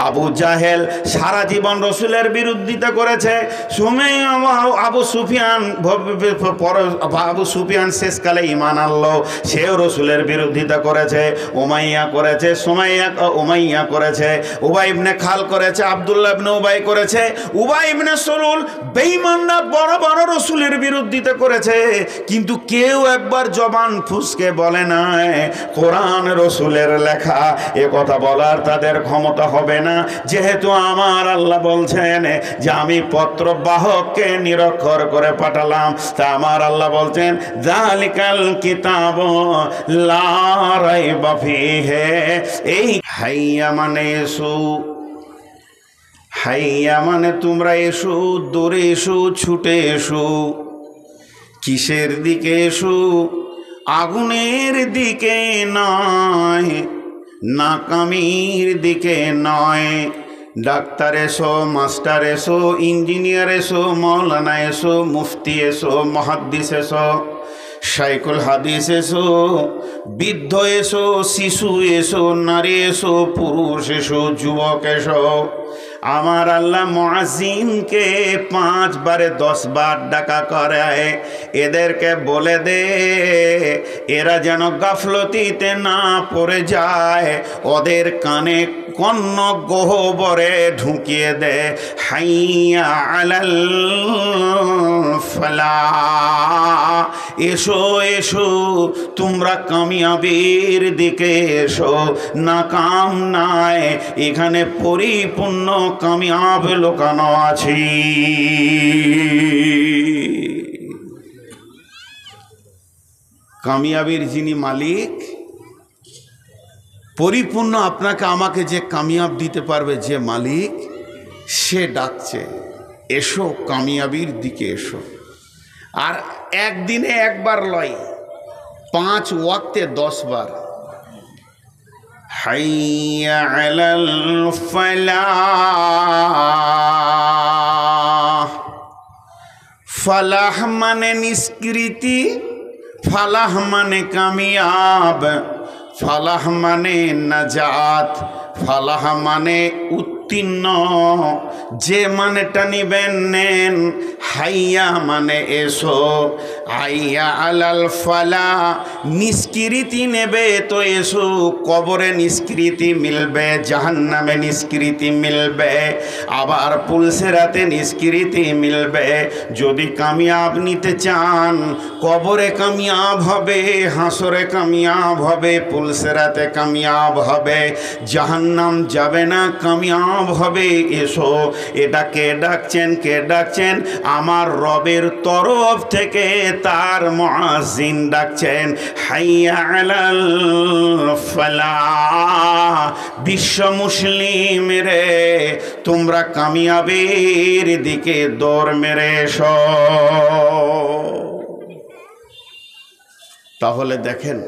আবু জাহেল সারা জীবন রসুলের বিরোধিতা করেছে। আবু সুফিয়ান শেষকালে ঈমান আনলো, সেও রসুলের বিরোধিতা করেছে। উমাইয়া করেছে, উমাইয়া করেছে, উবাই ইবনে খাল করেছে, আব্দুল্লাহ ইবনে উবাই করেছে, উবাই ইবনে সলুল, বেঈমানরা বড় বড় রসুলের বিরোধিতা করেছে, কিন্তু কেউ একবার জবান ফুসকে বলে না কোরআন রসুলের লেখা। এ কথা বলার তাদের ক্ষমতা হবে না, যেহেতু আমার আল্লাহ বলছেন যে আমি পত্র বাহককে নিরক্ষর করে পাঠালাম। তা আমার আল্লাহ বলছেন যালিকাল কিতাব লা রাইবা ফীহি, এই হাইয়া মানে এসো, হাইয়া মানে তোমরা এসো, দৌড়ে এসো, ছুটে এসো। কিসের দিকে এসো? আগুনের দিকে নয়, নাকামির দিকে নয়। ডাক্তার এসো, মাস্টার এসো, ইঞ্জিনিয়ার এসো, মৌলানা এসো, মুফতি এসো, মুহাদ্দিস এসো, শাইখুল হাদিস এসো, বৃদ্ধ এসো, শিশু এসো, নারী এসো, পুরুষ এসো, যুবক এসো। আমার আল্লাহ মুয়াজ্জিনকে 5 বারে 10 বার ডাকা করায়। এদেরকে বলে দে এরা যেন গাফলতিতে না পড়ে যায়, ওদের কানে কর্ণ গহ্বরে ঢুকিয়ে দে হাইয়া আলাল ফালাহ, এসো এসো তোমরা কামিয়াবির দিকে এসো। নাকাম নাই, এখানে পরিপূর্ণ কামিয়াব লোকানো আছে। কামিয়াবির যিনি মালিক, পরিপূর্ণ আপনাকে আমাকে যে কামিয়াব দিতে পারবে যে মালিক, সে ডাকছে এসো কামিয়াবির দিকে এসো। আর একদিনে একবার লয়, 5 ওয়াক্তে 10 বার। হাইয়া আলাল ফালাহ, ফালাহ মানে নিষ্কৃতি, ফালাহ মানে কামিয়াব, ফালাহ মানে নাজাত, ফালাহ মানে উত্তীর্ণ। যে মানেটা নিবেন নেন। হাইয়া মানে এসো, হাইয়া আলাল ফালাহ নিষ্কৃতি নেবে তো এসো। কবরে নিষ্কৃতি মিলবে, জাহান্নামে নিষ্কৃতি মিলবে, আবার পুলসেরাতে নিষ্কৃতি মিলবে। যদি কামিয়াব নিতে চান, কবরে কামিয়াব হবে, হাসরে কামিয়াব হবে, পুলসেরাতে কামিয়াব হবে, জাহান্নাম যাবে না, কামিয়াব হবে। এসো। এটা কে ডাকছেন? কে ডাকছেন? আমার রবের তরফ থেকে তার মুয়াজ্জিন ডাকছেন হাইয়া আলাল ফালাহ। বিশ্ব মুসলিম রে, তোমরা কামিয়াবির দিকে দৌড় মেরে এসো। তাহলে দেখেন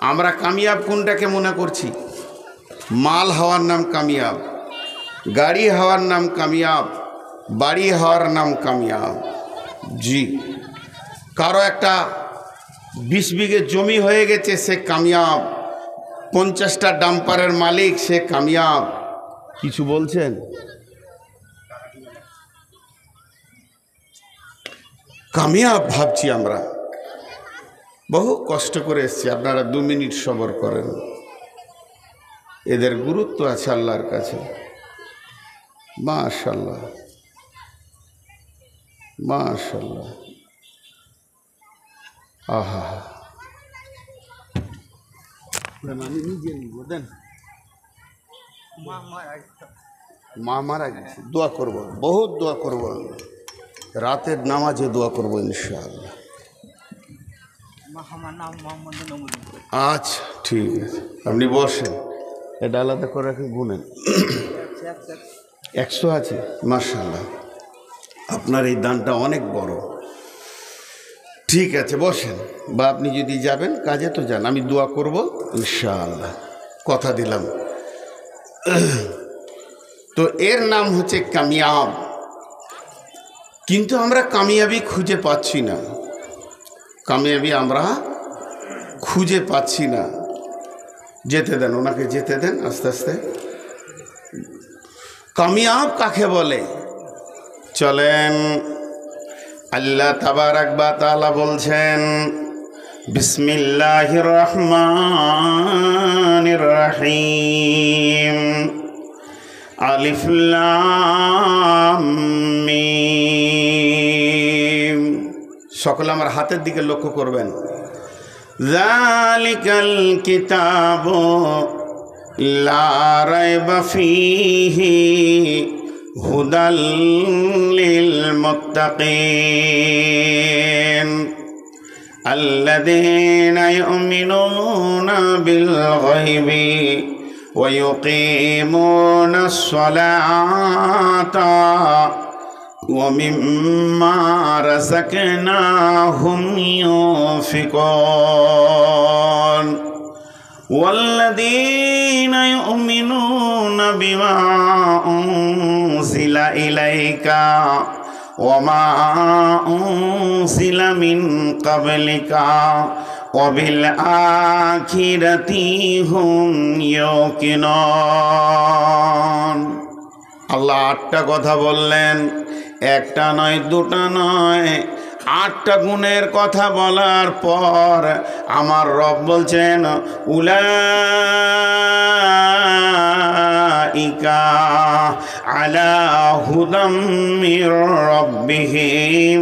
আমরা কামিয়াব কোনটাকে মনে করছি? মাল হওয়ার নাম কামিয়াব, গাড়ি হওয়ার নাম কামিয়াব, বাড়ি হওয়ার নাম কামিয়াব। জি, কারো একটা 20 বিঘে জমি হয়ে গেছে, সে কামিয়াব। 50টা ডাম্পারের মালিক, সে কামিয়াব। কিছু বলছেন? কামিয়াব ভাবছি আমরা, বহু কষ্ট করে এসছি। আপনারা 2 মিনিট সবর করেন, এদের গুরুত্ব আছে আল্লাহর কাছে। মাশাআল্লাহ মাশাআল্লাহ, আহা, আমি নিজে নিব দেন। মা মারা গেছে, দোয়া করব, বহুত দোয়া করব, রাতের নামাজে দোয়া করব ইনশাআল্লাহ। আচ্ছা ঠিক আছে, আপনি বসেন। এটা আলাদা করে রাখে, গুনেন। 100 আছে, মাশাআল্লাহ। আপনার এই দানটা অনেক বড়। ঠিক আছে, বসেন। বা আপনি যদি যাবেন কাজে তো যান, আমি দোয়া করব ইনশাআল্লাহ, কথা দিলাম। তো এর নাম হচ্ছে কামিয়াব। কিন্তু আমরা কামিয়াবি খুঁজে পাচ্ছি না, কামিয়াবি আমরা খুঁজে পাচ্ছি না। যেতে দেন, ওনাকে যেতে দেন আস্তে আস্তে। কামিয়াব কাকে বলে? চলেন আল্লাহ তাবারাক ওয়া তাআলা বলছেন, বিসমিল্লাহির রহমানির রহিম, আলিফ লাম মিম। সকলে আমার হাতের দিকে লক্ষ্য করবেন। যালিকাল কিতাবু লা রাইবা ফীহি হুদাল লিল মুত্তাকিন আল্লাযীনা ইউমিনুনা বিল গায়বি ওয়া ইউকিমুনাস সালাতা ওয়া মিম্মা রাযাকনাহুম ইউনফিকুন والذين يؤمنون بما أنزل إليك وما أنزل من قبلك وبالآخرة هم يوقنون। আল্লাহ 8টা কথা বললেন, একটা নয়, দুটা নয়, 8টা গুণের কথা বলার পর আমার রব বলছেন, উলাইকা আলা হুদাম মির রাব্বিহিম,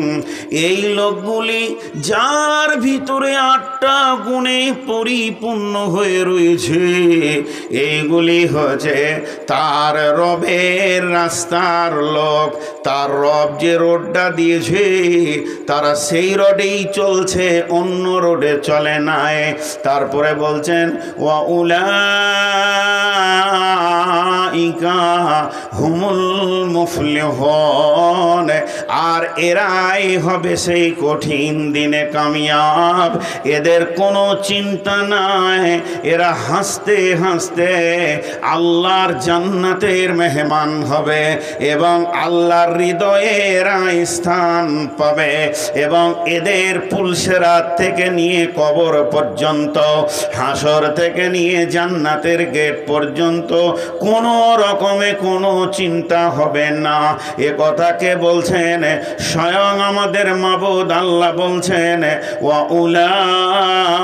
এই লোকগুলি যার ভিতরে 8টা গুণে পরিপূর্ণ হয়ে রয়েছে, এইগুলি হচ্ছে তার রবের রাস্তার লোক। তার রব যে রোডটা দিয়েছে তারা সেই রোডেই চলছে, অন্য রোডে চলে নাই। তারপরে বলছেন ওয়া উলাইকা হুমুল মুফলিহুন, আর এরাই হবে সেই কঠিন দিনে কামিয়াব। এদের কোনো চিন্তা নাই, এরা হাসতে হাসতে আল্লাহর জান্নাতের মেহমান হবে এবং আল্লাহর হৃদয়ে এরা স্থান পাবে। এবং এদের পুলসেরাত থেকে নিয়ে কবর পর্যন্ত, হাসর থেকে নিয়ে জান্নাতের গেট পর্যন্ত কোনো রকমে কোনো চিন্তা হবে না। এ কথাকে বলছেন স্বয়ং আমাদের মাবুদ আল্লাহ বলছেন, ওয়া উলাইকা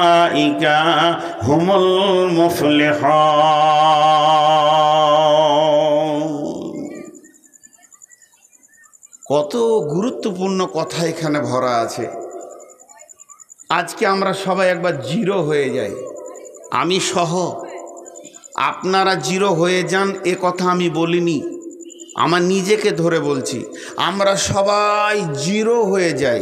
হুমুল মুফলিহুন। কত গুরুত্বপূর্ণ কথা এখানে ভরা আছে। আজকে আমরা সবাই একবার জিরো হয়ে যাই, আমি সহ। আপনারা জিরো হয়ে যান এ কথা আমি বলিনি, আমার নিজেকে ধরে বলছি। আমরা সবাই জিরো হয়ে যাই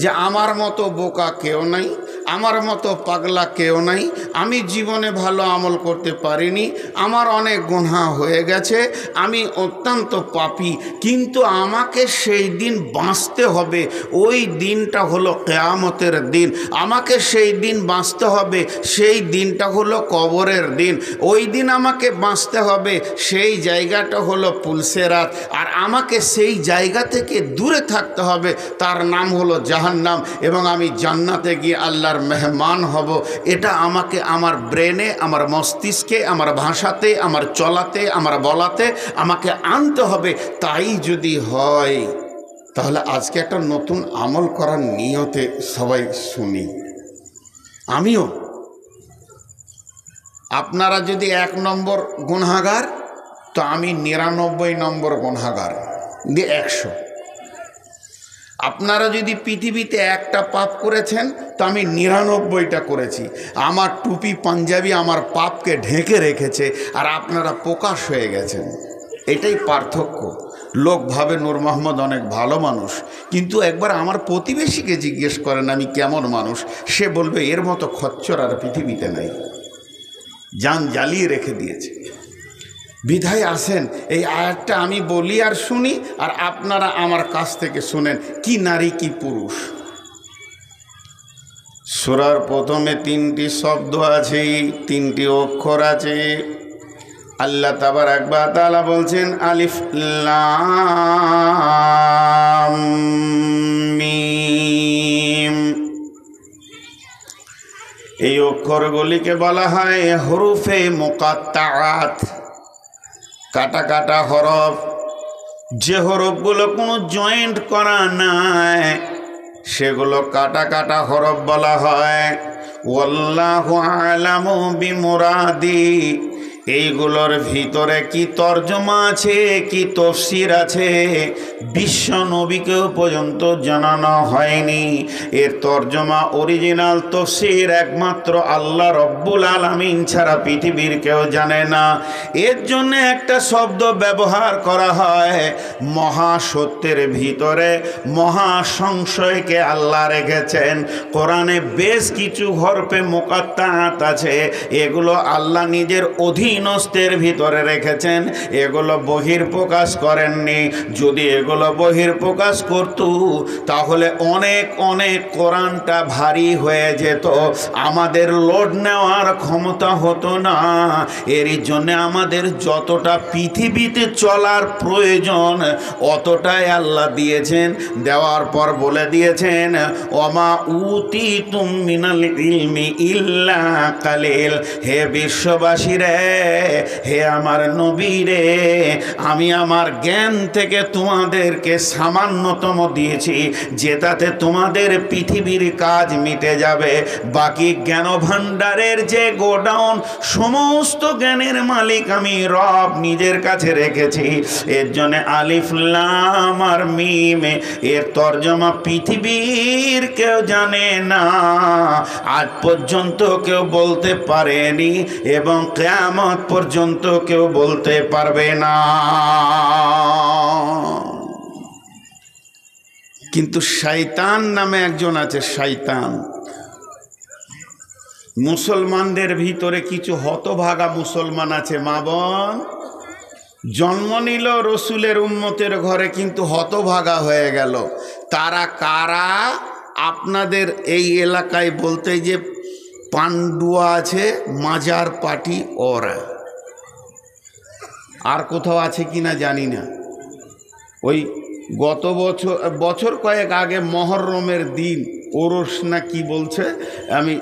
যে আমার মতো বোকা কেউ নাই, আমার মতো পাগলা কেউ নাই, আমি জীবনে ভালো আমল করতে পারিনি, আমার অনেক গুনাহ হয়ে গেছে, আমি অত্যন্ত পাপী। কিন্তু আমাকে সেই দিন বাঁচতে হবে, ওই দিনটা হলো কিয়ামতের দিন। আমাকে সেই দিন বাঁচতে হবে, সেই দিনটা হলো কবরের দিন। ওই দিন আমাকে বাঁচতে হবে, সেই জায়গাটা হলো পুলসেরাত। আর আমাকে সেই জায়গা থেকে দূরে থাকতে হবে, তার নাম হলো জাহান্নাম। এবং আমি জান্নাতে গিয়ে আল্লাহর মেহমান হব। এটা আমাকে আমার ব্রেনে, আমার মস্তিষ্কে, আমার ভাষাতে, আমার চলাতে, আমার বলাতে আমাকে আনতে হবে। তাই যদি হয় তাহলে আজকে একটা নতুন আমল করার নিয়তে সবাই শুনি। আমিও, আপনারা যদি 1 নম্বর গুনাহগার তো আমি 99 নম্বর গুনাহগার দিয়ে 100। আপনারা যদি পৃথিবীতে একটা পাপ করেছেন তো আমি 99টা করেছি। আমার টুপি পাঞ্জাবি আমার পাপকে ঢেকে রেখেছে, আর আপনারা প্রকাশ হয়ে গেছেন। এটাই পার্থক্য। লোক ভাবে নূর মোহাম্মদ অনেক ভালো মানুষ, কিন্তু একবার আমার প্রতিবেশীকে জিজ্ঞেস করেন আমি কেমন মানুষ, সে বলবে এর মতো খচ্চর আর পৃথিবীতে নাই। জান জ্বালিয়ে রেখে দিয়েছে। বিধায় আসেন এই আয়াতটা আমি বলি আর শুনি, আর আপনারা আমার কাছ থেকে শুনেন কি নারী কি পুরুষ। সূরার প্রথমে 3টি শব্দ আছে, 3টি অক্ষর আছে। আল্লাহ তাবারাক ওয়া তাআলা বলছেন আলিফ লাম মিম। এই অক্ষরগুলিকে বলা হয় হুরুফে মুকাত্তাআত। কাটা কাটা হরফ, যে হরফগুলো কোনো জয়েন্ট করা নাই সেগুলো কাটা কাটা হরফ বলা হয়। ওয়াল্লাহু আ'লামু বিমুরাদি, এইগুলোর ভিতরে কি তর্জমা আছে, কি তাফসীর আছে, বিশ্ব নবীকেও পর্যন্ত জানানো হয়নি। এর তর্জমা অরিজিনাল তাফসীর একমাত্র আল্লাহ রব্বুল আলামিন ছাড়া পৃথিবীর কেউ জানে না। এর জন্য একটা শব্দ ব্যবহার করা হয়, মহাসত্যের ভিতরে মহা সংশয়কে আল্লাহ রেখেছেন। কোরআনে বেশ কিছু হরফে মুকাত্তাআত আছে, এগুলো আল্লাহ নিজের অধীনস্থের ভিতরে রেখেছেন, এগুলো বহির্প্রকাশ করেননি। যদি এগুলো বহির্প্রকাশ করত তাহলে অনেক অনেক কোরআনটা ভারী হয়ে যেত, আমাদের লোড নেওয়ার ক্ষমতা হতো না। এরই জন্যে আমাদের যতটা পৃথিবীতে চলার প্রয়োজন অতটাই আল্লাহ দিয়েছেন। দেওয়ার পর বলে দিয়েছেন, ওমা উতিতুম মিনাল ইলমি ইল্লা কালিল। হে বিশ্ববাসী রে, হে আমার নবী রে, আমি আমার জ্ঞান থেকে তোমাদেরকে সামান্যতম দিয়েছি, যেটাতে তোমাদের পৃথিবীর কাজ মিটে যাবে। বাকি জ্ঞান ভাণ্ডারের যে গোডাউন, সমস্ত জ্ঞানের মালিক আমি রব নিজের কাছে রেখেছি। এর জন্য আলিফ লাম আর মিম এর তর্জমা পৃথিবীর কেউ জানে না, আজ পর্যন্ত কেউ বলতে পারেনি এবং কিয়ামত পর্যন্ত কেউ বলতে পারবে না। কিন্তু শয়তান নামে একজন আছে, শয়তান। মুসলমানদের ভিতরে কিছু হতভাগা মুসলমান আছে, মা বোন, জন্ম নিল রসুলের উম্মতের ঘরে কিন্তু হতভাগা হয়ে গেল। তারা কারা? আপনাদের এই এলাকায় বলতে যে পান্ডুয়া আছে, মাজার পার্টি, ওরা। আর কোথাও আছে কিনা জানি না। ওই গত বছর কয়েক আগে মহরমের দিন ওরস না কি বলছে, আমি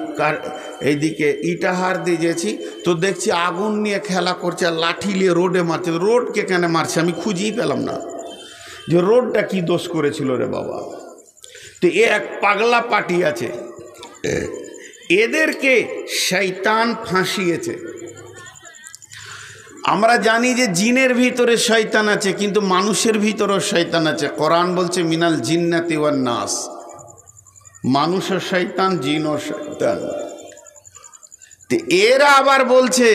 এইদিকে ইটাহার দিয়ে গেছি তো দেখছি আগুন নিয়ে খেলা করছে, লাঠি নিয়ে রোডে মারছে। রোডকে কেন মারছে আমি খুঁজেই পেলাম না, যে রোডটা কি দোষ করেছিল রে বাবা। তো এ এক পাগলা পার্টি আছে, এদেরকে শয়তান ফাঁসিয়েছে। আমরা জানি যে জিনের ভিতরে শয়তান আছে, কিন্তু মানুষের ভিতরেও শয়তান আছে। কোরআন বলছে মিনাল জিন্নাতি ওয়ান নাস, মানুষও শয়তান, জিনও শয়তান। তো এরা আবার বলছে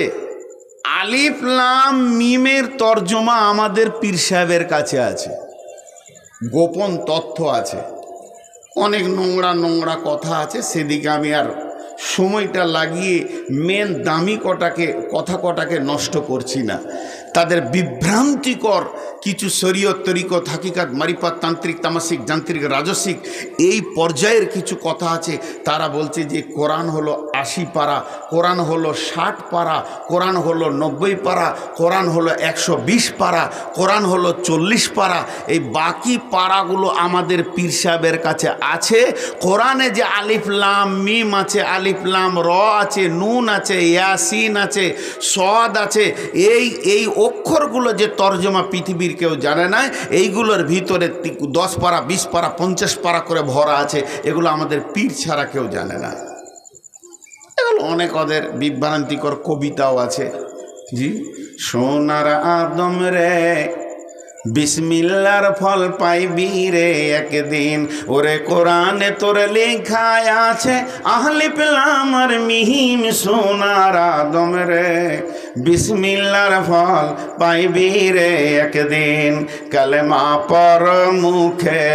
আলিফ লাম মিমের তর্জমা আমাদের পীর সাহেবের কাছে আছে, গোপন তথ্য আছে, অনেক নোংরা নোংরা কথা আছে। সেদিকে আমি আর সময়টা লাগিয়ে মেন দামি কথা কটাকে নষ্ট করছি না। তাদের বিভ্রান্তিকর কিছু শরীয়ত তরিকত হাকিকাত মারিফাত তান্ত্রিক তামাসিক যান্ত্রিক রাজসিক এই পর্যায়ের কিছু কথা আছে। তারা বলছে যে কোরআন হলো 80 পারা, কোরআন হলো 60 পারা, কোরআন হলো 90 পারা, কোরআন হলো 120 পারা, কোরআন হলো 40 পারা। এই বাকি পারাগুলো আমাদের পীর সাহেবের কাছে আছে। কোরআনে যে আলিফ লাম মিম আছে, আলিফ লাম র আছে, নুন আছে, ইয়াসিন আছে, সদ আছে, এই অক্ষরগুলো যে তর্জমা পৃথিবীর কেউ জানে না, এইগুলোর ভিতরে 10 পারা 20 পারা 50 পারা করে ভরা আছে। এগুলো আমাদের পীর ছাড়া কেউ জানে না। এগুলো অনেক ওদের বিভ্রান্তিকর কবিতাও আছে। জি, সোনার আদম রে বিসমিল্লার ফল পাইবি রে একদিন, ওরে কোরআনে তোর লেখায় আছে আলিফ লাম আর মিম। সোনার আদম রে বিসমিল্লার ফল পাইবি রে একদিন, কালেমা পর মুখে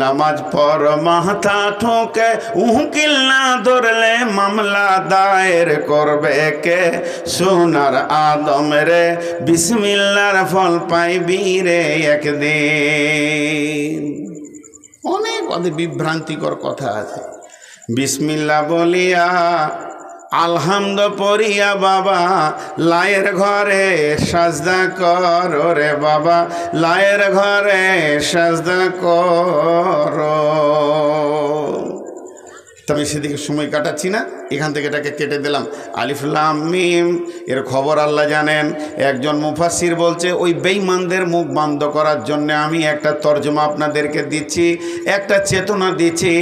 নামাজ পর মাথা ঠোকে, উকিল না ধরলে মামলা দায়ের করবে কে। সোনার আদম রে বিসমিল্লার ফল পাইবি রে একদিন। অনেক অনেক বিভ্রান্তিকর কথা আছে। বিসমিল্লাহ বলিয়া আলহামদ পড়িয়া বাবা লায়ের ঘরে সাজদা কর রে বাবা, লায়ের ঘরে সাজদা কর। তো আমি সেদিকে সময় কাটাচ্ছি না, এখান থেকে এটাকে কেটে দিলাম। আলিফ লাম মিম এর খবর আল্লাহ জানেন। একজন মুফাসসির বলছে ওই বেঈমানদের মুখ বন্ধ করার জন্য আমি একটা তর্জমা আপনাদেরকে দিচ্ছি, একটা চেতনা দিচ্ছি।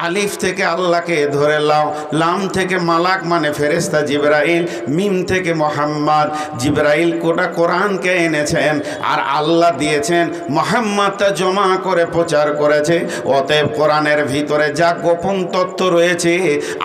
আলিফ থেকে আল্লাহকে ধরে লাও, লাম থেকে মালাক মানে ফেরেশতা জিবরাইল, মিম থেকে মোহাম্মদ। জিবরাইল কোটা কোরআনকে এনেছেন আর আল্লাহ দিয়েছেন, মোহাম্মদটা জমা করে প্রচার করেছে। অতএব কোরআনের ভিতরে যা গোপন তথ্য রয়েছে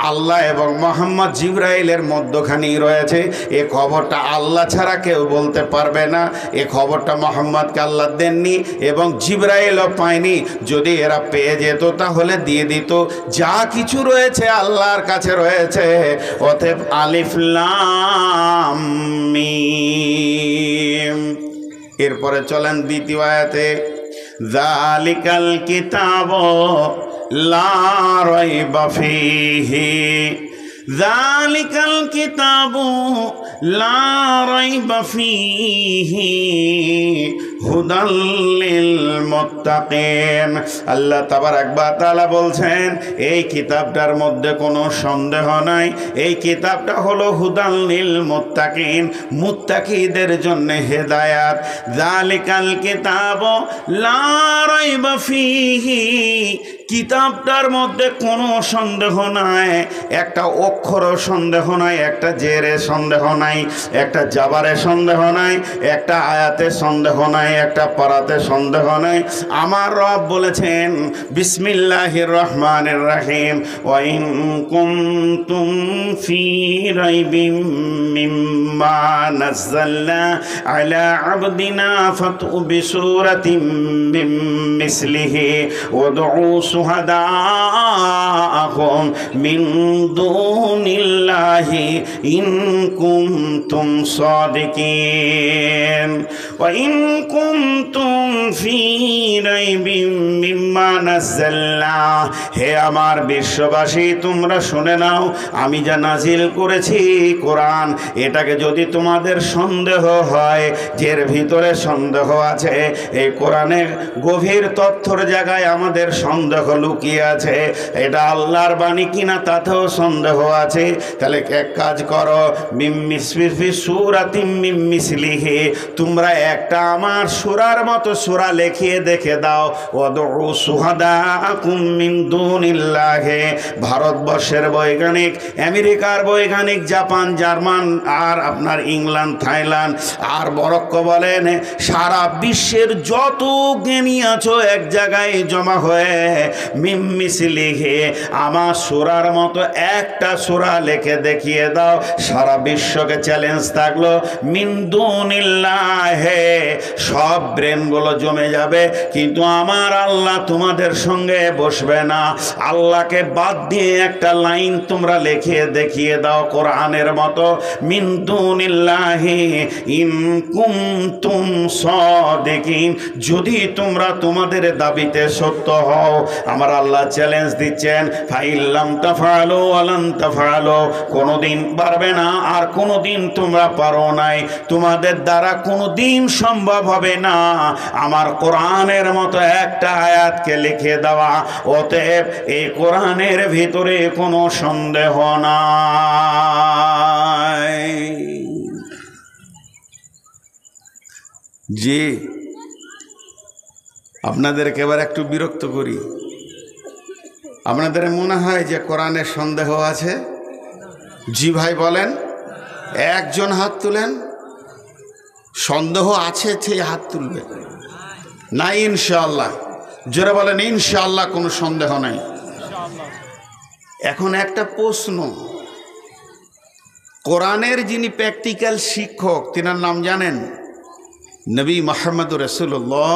আল্লাহ এবং মোহাম্মদ জিবরাইলের মধ্যখানেই রয়েছে। এ খবরটা আল্লাহ ছাড়া কেউ বলতে পারবে না। এ খবরটা মোহাম্মদকে আল্লাহ দেননি এবং জিবরাইলও পায়নি। যদি এরা পেয়ে যেত তাহলে দিয়ে দিত। যা কিছু রয়েছে আল্লাহর কাছে রয়েছে। অতএব আলিফ লাম মিম। এরপরে চলেন দ্বিতীয় আয়াতে, যালিকাল কিতাবু লা রাইবা ফীহি, যালিকাল কিতাবু লা রাইবা ফীহি হুদাল লিল মুত্তাকিন। আল্লাহ তাবারাক ওয়া তাআলা বলছেন এই কিতাবটার মধ্যে কোনো সন্দেহ নাই। এই কিতাবটা হলো হুদাল লিল মুত্তাকিন, মুত্তাকিদের জন্য হেদায়াত। যালিকাল কিতাবু লা রাইবা ফীহি, কিতাবটার মধ্যে কোনো সন্দেহ নাই। একটা অক্ষরও সন্দেহ নাই, একটা জেরে সন্দেহ নাই, একটা জাবারে সন্দেহ নাই, একটা আয়াতে সন্দেহ নাই, একটা পারাতে সন্দেহ নাই। আমার রব বলেছেন বিসমিল্লাহির রহমানির রহিম, ওয়া ইন কুনতুম ফি রাইবিম মিম্মা নাযালনা আলা আবদিনা ফাতু বিসূরাতিম মিন মিসলিহি ওয়াদউ শুহাদাআকুম মিন দুনিল্লাহি ইন কুনতুম সাদিকিন ওয়া ইন কুনতুম ফি রাইবিম মিম্মা নাযালনা। হে আমার বিশ্ববাসী, তোমরা শুনে নাও, আমি যা নাজিল করেছি কোরআন, এটাকে যদি তোমাদের সন্দেহ হয় যে এর ভিতরে সন্দেহ আছে, এই কোরআনের গভীর তথ্যর জায়গায় আমাদের সন্দেহ লুকিয়ে আছে, এটা আল্লাহর বাণী কিনা তাতেও সন্দেহ আছে, তাহলে এক কাজ করো, মিম্মিসফি সূরাতিম মিন মিসলিহি, তোমরা একটা আমার সূরার মতো সূরা লিখিয়ে দেখে দাও। ওয়াদউ শুহাদাআকুম মিন দুনিল্লাহি, ভারতবর্ষের বৈজ্ঞানিক, আমেরিকার বৈজ্ঞানিক, জাপান, জার্মান আর আপনার ইংল্যান্ড, থাইল্যান্ড আর মরক্কো বলেন, সারা বিশ্বের যত জ্ঞানী আছো এক জায়গায় জমা হয়ে মিম্মিসলিহি আমার সূরার মতো একটা সূরা লিখে দেখিয়ে দাও। সারা বিশ্বকে চ্যালেঞ্জ থাকলো, মিন দুনিল্লাহি, সব ব্রেনগুলো জমে যাবে, কিন্তু আমার আল্লাহ তোমাদের সঙ্গে বসবে না। আল্লাহকে বাদ দিয়ে একটা লাইন তোমরা লিখে দেখিয়ে দাও কোরআনের মতো, মিন দুনিল্লাহি ইন কুনতুম সাদিকিন, যদি তোমরা তোমাদের দাবিতে সত্য হও। আমার আল্লাহ চ্যালেঞ্জ দিচ্ছেন, ফাইল্লাম তাফআলু ওয়ালান তাফআলু, কোনোদিন পারবে না আর কোনোদিন তোমরা পারো নাই, তোমাদের দ্বারা কোনোদিন সম্ভব হবে না আমার কোরআনের মতো একটা আয়াতকে লিখে দেওয়া। অতএব এই কোরআনের ভিতরে কোনো সন্দেহ নাই। জি, আপনাদেরকে এবার একটু বিরক্ত করি। আপনাদের মনে হয় যে কোরআনের সন্দেহ আছে? জি ভাই বলেন, একজন হাত তুলেন। সন্দেহ আছে সেই হাত তুলবে না ইনশাআল্লাহ। জোরে বলেন ইনশাআল্লাহ, কোনো সন্দেহ নাই। এখন একটা প্রশ্ন, কোরআনের যিনি প্র্যাকটিক্যাল শিক্ষক তিনার নাম জানেন? নবী মুহাম্মদ রাসূলুল্লাহ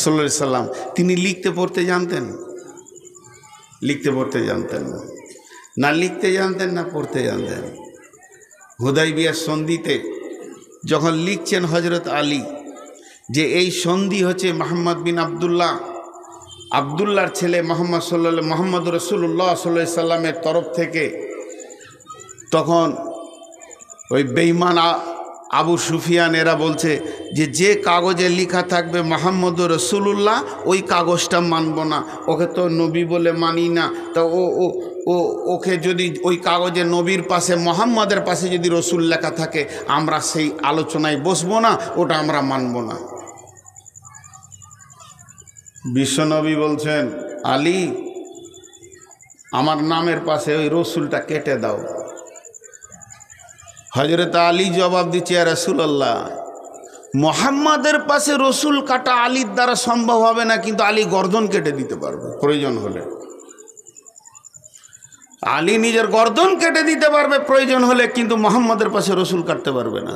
সাল্লাল্লাহু আলাইহি সাল্লাম। তিনি লিখতে পড়তে জানতেন? লিখতে পড়তে জানতেন না, লিখতে জানতেন না পড়তে জানতেন? হুদাইবিয়ার সন্ধিতে যখন লিখছেন হযরত আলী যে এই সন্ধি হচ্ছে মুহাম্মদ বিন আব্দুল্লাহর ছেলে মোহাম্মদ রাসূলুল্লাহ সাল্লাল্লাহু আলাইহি সাল্লামের তরফ থেকে, তখন ওই বেঈমান আবু সুফিয়ান এরা বলছে যে যে কাগজে লেখা থাকবে মুহাম্মদুর রাসূলুল্লাহ ওই কাগজটা মানব না, ওকে তো নবী বলে মানি না, তা ওকে যদি ওই কাগজে নবীর পাশে মুহাম্মাদের পাশে যদি রসুল লেখা থাকে আমরা সেই আলোচনায় বসবো না, ওটা আমরা মানব না। বিশ্বনবী বলছেন, আলী আমার নামের পাশে ওই রসুলটা কেটে দাও। হযরত আলী জবাব দিচ্ছে, ইয়া রাসূলুল্লাহ, মুহাম্মাদের পাশে রসুল কাটা আলীর দ্বারা সম্ভব হবে না, কিন্তু আলী গর্দন কেটে দিতে পারবে প্রয়োজন হলে। আলী নিজের গর্দন কেটে দিতে পারবে প্রয়োজন হলে, কিন্তু মুহাম্মাদের পাশে রসুল কাটতে পারবে না।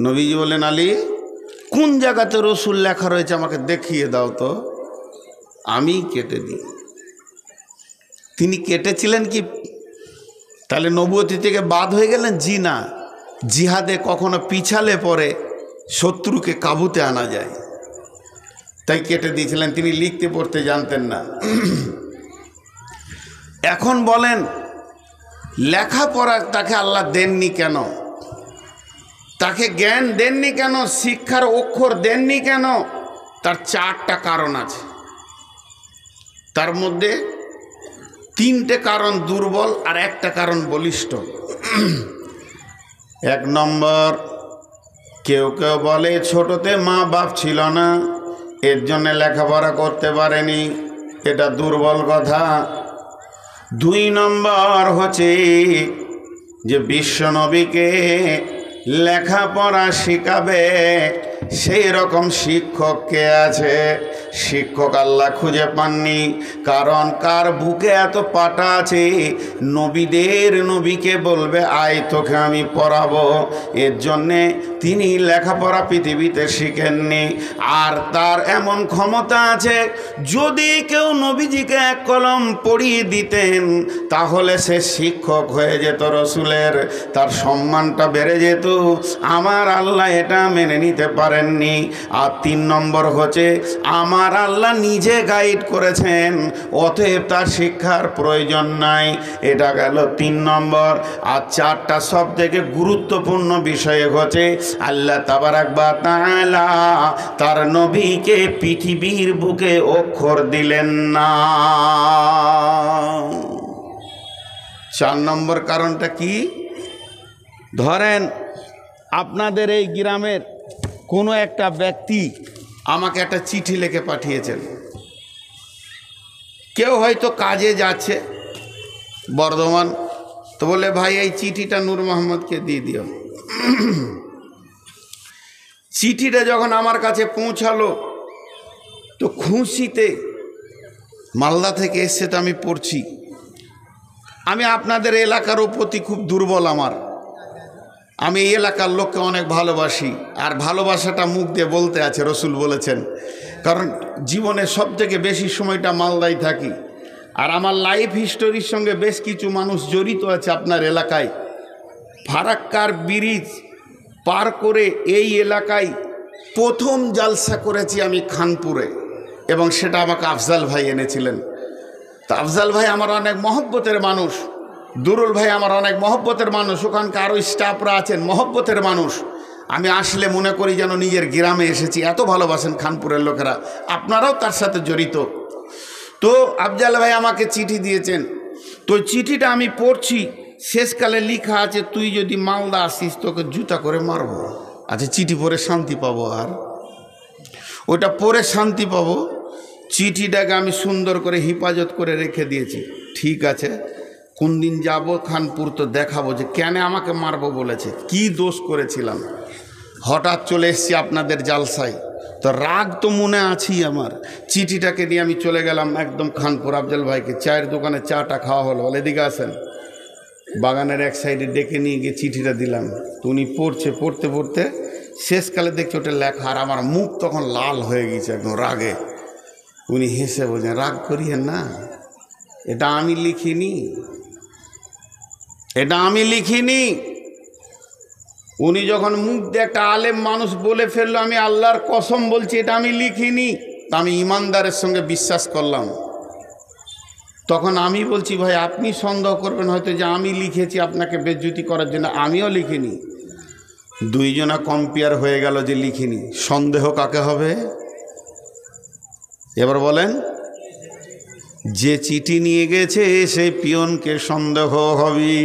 নবীজি বলেন, আলী কোন জায়গাতে রসুল লেখা রয়েছে আমাকে দেখিয়ে দাও তো, আমি কেটে দিই। তিনি কেটেছিলেন কি তাহলে নবুয়তি থেকে বাদ হয়ে গেলেন? জি না, জিহাদে কখনো পিছালে পরে শত্রুকে কাবুতে আনা যায়, তাই কেটে দিয়েছিলেন। তিনি লিখতে পড়তে জানতেন না। এখন বলেন, লেখাপড়া তাকে আল্লাহ দেননি কেন? তাকে জ্ঞান দেননি কেন? শিক্ষার অক্ষর দেননি কেন? তার চারটা কারণ আছে। তার মধ্যে তিনটে কারণ দুর্বল আর একটা কারণ বলিষ্ঠ। এক নম্বর, কেউ কেউ বলে ছোটতে মা বাপ ছিল না, এর জন্য লেখাপড়া করতে পারেনি, এটা দুর্বল কথা। দুই নম্বর হচ্ছে যে বিশ্বনবীকে লেখাপড়া শিখাবে সেই রকম শিক্ষক কে আছে? শিক্ষক আল্লাহ খুঁজে পাননি। কারণ কার বুকে এত পাটা আছে নবীদের নবীকে বলবে আয় তোকে আমি পড়াবো, এর জন্যে তিনি লেখাপড়া পৃথিবীতে শিখেননি। আর তার এমন ক্ষমতা আছে, যদি কেউ নবীজিকে এক কলম পড়িয়ে দিতেন তাহলে সে শিক্ষক হয়ে যেত রসুলের, তার সম্মানটা বেড়ে যেত। আমার আল্লাহ এটা মেনে নিতে পারেননি। আর তিন নম্বর হচ্ছে, আমার আল্লাহ নিজে গাইড করেছেন, অতএব তার শিক্ষার প্রয়োজন নাই। এটা গেল তিন নম্বর। আর চারটা সব থেকে গুরুত্বপূর্ণ বিষয় হচ্ছে আল্লাহ তাবারাক ওয়া তাআলা তার নবীকে পৃথিবীর বুকে অক্ষর দিলেন না। চার নম্বর কারণটা কি? ধরেন আপনাদের এই গ্রামের কোনো একটা ব্যক্তি আমাকে একটা চিঠি লিখে পাঠিয়েছেন। কেউ হয়তো কাজে যাচ্ছে বর্ধমান, তো বলে ভাই এই চিঠিটা নূর মোহাম্মদকে দিয়ে দিও। চিঠিটা যখন আমার কাছে পৌঁছালো তো খুশিতে, মালদা থেকে এসছে তো আমি পড়ছি। আমি আপনাদের এলাকার প্রতি খুব দুর্বল। আমি এই এলাকার লোককে অনেক ভালোবাসি, আর ভালোবাসাটা মুখ দিয়ে বলতে আছে, রসুল বলেছেন। কারণ জীবনে সব থেকে বেশি সময়টা মালদায় থাকি, আর আমার লাইফ হিস্টোরির সঙ্গে বেশ কিছু মানুষ জড়িত আছে আপনার এলাকায়। ফারাক্কার ব্রিজ পার করে এই এলাকায় প্রথম জালসা করেছি আমি খানপুরে, এবং সেটা আমাকে আফজাল ভাই এনেছিলেন। তো আফজাল ভাই আমার অনেক মহব্বতের মানুষ, দুরুল ভাই আমার অনেক মহব্বতের মানুষ, ওখানকার আরও স্টাফরা আছেন মহব্বতের মানুষ। আমি আসলে মনে করি যেন নিজের গ্রামে এসেছি, এত ভালোবাসেন খানপুরের লোকেরা। আপনারাও তার সাথে জড়িত। তো আফজাল ভাই আমাকে চিঠি দিয়েছেন, তো চিঠিটা আমি পড়ছি। শেষকালে লেখা আছে, তুই যদি মালদা আসিস তোকে জুতা করে মারবো। আচ্ছা, চিঠি পড়ে শান্তি পাবো? আর ওটা পড়ে শান্তি পাবো? চিঠিটাকে আমি সুন্দর করে হেফাজত করে রেখে দিয়েছি। ঠিক আছে, কোন দিন যাব খানপুর তো দেখাবো যে কেন আমাকে মারবো বলেছে, কি দোষ করেছিলাম। হঠাৎ চলে এসেছি আপনাদের জালসায়, তো রাগ তো মনে আছেই আমার। চিঠিটাকে নিয়ে আমি চলে গেলাম একদম খানপুর। আফজাল ভাইকে চায়ের দোকানে চাটা খাওয়া হলো, বলে এদিকে আসেন। বাগানের এক সাইডে ডেকে নিয়ে গিয়ে চিঠিটা দিলাম। তো উনি পড়ছে, পড়তে পড়তে শেষকালে দেখছি ওটা লেখা, আর আমার মুখ তখন লাল হয়ে গেছে একদম রাগে। উনি হেসে বলছেন, রাগ করিয়েন না, এটা আমি লিখিনি, এটা আমি লিখিনি। উনি যখন মুখ দিয়ে একটা আলেম মানুষ বলে ফেললো, আমি আল্লাহর কসম বলছি এটা আমি লিখিনি, আমি ইমানদারের সঙ্গে বিশ্বাস করলাম। তখন আমি বলছি, ভাই আপনি সন্দেহ করবেন হয়তো যে আমি লিখেছি আপনাকে বেজ্জতি করার জন্য, আমিও লিখিনি। দুইজনা কম্পেয়ার হয়ে গেল যে লিখিনি, সন্দেহ কাকে হবে? এবার বলেন, যে চিঠি নিয়ে গেছে সেই পিয়নকে সন্দেহ হবে।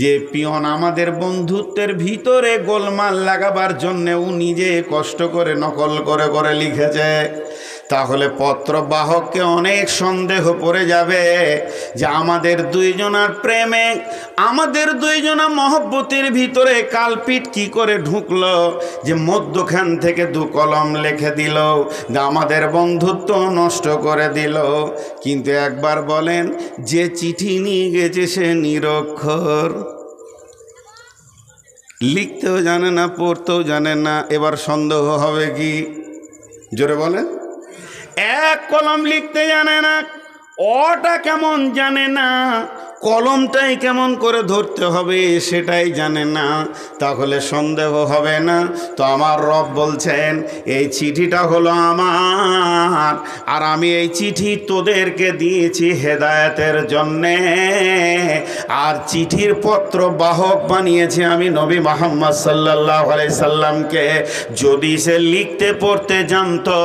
যে পিয়ন আমাদের বন্ধুত্বের ভিতরে গোলমাল লাগাবার জন্যে ও নিজে কষ্ট করে নকল করে করে লিখেছে, তাহলে পত্র বাহককে অনেক সন্দেহ পড়ে যাবে যে আমাদের দুইজনার প্রেমে, আমাদের দুইজনা মহব্বতের ভিতরে কালপিট কি করে ঢুকলো যে মধ্যখান থেকে দু কলম লিখে দিল, যে আমাদের বন্ধুত্ব নষ্ট করে দিল। কিন্তু একবার বলেন, যে চিঠি নিয়ে গেছে সে নিরক্ষর, লিখতেও জানে না, পড়তেও জানে না, এবার সন্দেহ হবে কি? জোরে বলেন। এক কলম লিখতে জানে না, অটা কেমন জানে না, কলমটাই কেমন করে ধরতে হবে সেটাই জানে না, তাহলে সন্দেহ হবে না? তো আমার রব বলছেন, এই চিঠিটা হলো আমার, আর আমি এই চিঠি তোদেরকে দিয়েছি হেদায়েতের জন্যে, আর চিঠির পত্র বাহক বানিয়েছি আমি নবী মুহাম্মদ সাল্লাল্লাহু আলাইহি সাল্লামকে। যদি সে লিখতে পড়তে জানতো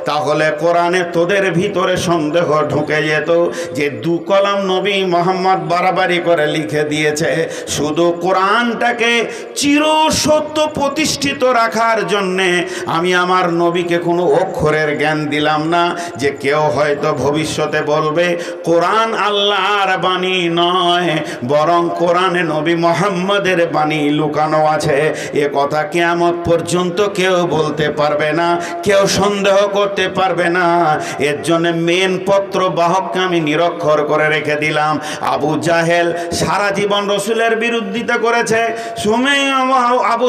তাহলে কোরআনে তোদের ভিতরে সন্দেহ ঢুকে যেত যে দু কলম নবী মুহাম্মদ বাড়াবাড়ি করে লিখে দিয়েছে। শুধু কোরআনটাকে চিরসত্য প্রতিষ্ঠিত রাখার জন্যে আমি আমার নবীকে কোনো অক্ষরের জ্ঞান দিলাম না, যে কেউ হয়তো ভবিষ্যতে বলবে কোরআন আল্লাহর বাণী নয়, বরং কোরআনে নবী মুহাম্মদের বাণী লুকানো আছে। এ কথা কিয়ামত পর্যন্ত কেউ বলতে পারবে না, কেউ সন্দেহ করতে পারবে না। এর জন্য মেন পত্র বাহককে আমি নিরক্ষর করে রেখে দিলাম। আবু জাহেল সারা জীবন রসুলের বিরোধিতা করেছে। আবু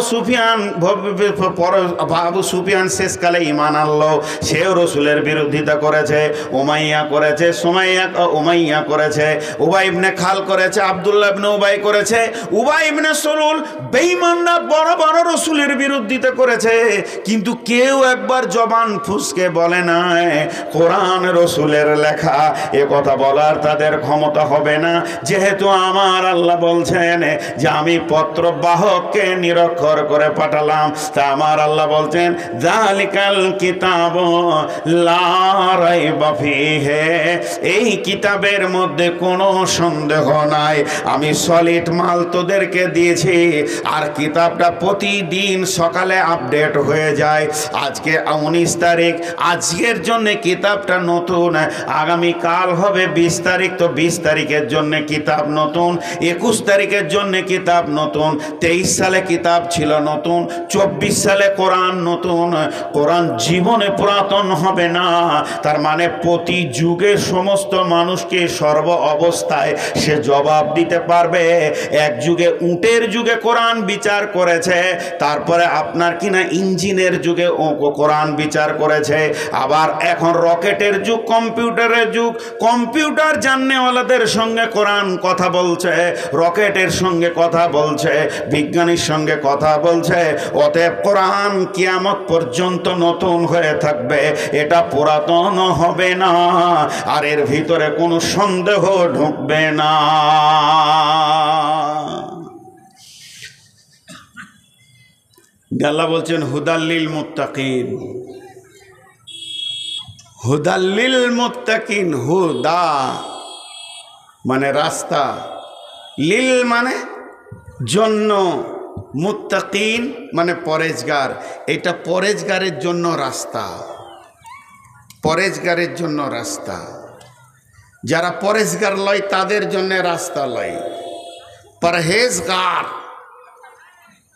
সুফিয়ান শেষকালে ঈমান আনলো, সেও রসুলের বিরোধিতা করেছে। উমাইয়া করেছে, উমাইয়া করেছে, উবাই ইবনে খাল করেছে, আব্দুল্লাহ ইবনে উবাই করেছে, উবাই ইবনে সলুল বেঈমানরা বড় বড় রসুলের বিরোধিতা করেছে। কিন্তু কেউ একবার জবান ফুসকে বলে না কোরআন রসুলের লেখা। এ কথা বলার তাদের ক্ষমতা হবে না, যেহেতু আমার আল্লাহ বলছেন যে আমি পত্র বাহককে নিরক্ষর করে পাঠালাম। তা আমার আল্লাহ বলছেন, যালিকাল কিতাব লা রাইবা ফীহি, এই কিতাবের মধ্যে কোনো সন্দেহ নাই। আমি সলিড মাল তোদেরকে দিয়েছি, আর কিতাবটা প্রতিদিন সকালে আপডেট হয়ে যায়। আজকে 19 তারিখ, আজকের জন্য কিতাবটা নতুন, আগামী কাল হবে 20 তারিখ, তো 20 তারিখের জন্য কিতাব নতুন, 21 তারিখের জন্য কিতাব নতুন, 23 সালে কিতাব ছিল নতুন, 24 সালে কোরআন নতুন। কোরআন জীবনে পুরাতন হবে না। তার মানে প্রতি যুগে সমস্ত মানুষকে সর্ব অবস্থায় সে জবাব দিতে পারবে। এক যুগে উটের যুগে কোরআন বিচার করেছে, তারপরে আপনার কিনা ইঞ্জিনের যুগে কোরআন বিচার করেছে, আবার এখন রকেটের যুগ, কম্পিউটারের যুগ, কম্পিউটার জাননেওয়ালাদের সঙ্গে কোরআন কথা বলছে, রকেটের সঙ্গে কথা বলছে, বিজ্ঞানীর সঙ্গে কথা বলছে। অতএব কোরআন কিয়ামত পর্যন্ত নতুন হয়ে থাকবে, এটা পুরাতন হবে না, আর এর ভিতরে কোনো সন্দেহ ঢুকবে না। আল্লাহ বলছেন হুদাল্লিল মুত্তাকিন, হুদাল্লিল মুত্তাকিন, হুদা মানে রাস্তা, লিল মানে জন্য, মুত্তাকিন মানে পরেজগার। এটা পরেজগারের জন্য রাস্তা, পরেজগারের জন্য রাস্তা। যারা পরেজগার লয় তাদের জন্য রাস্তা লয়। পরহেজগার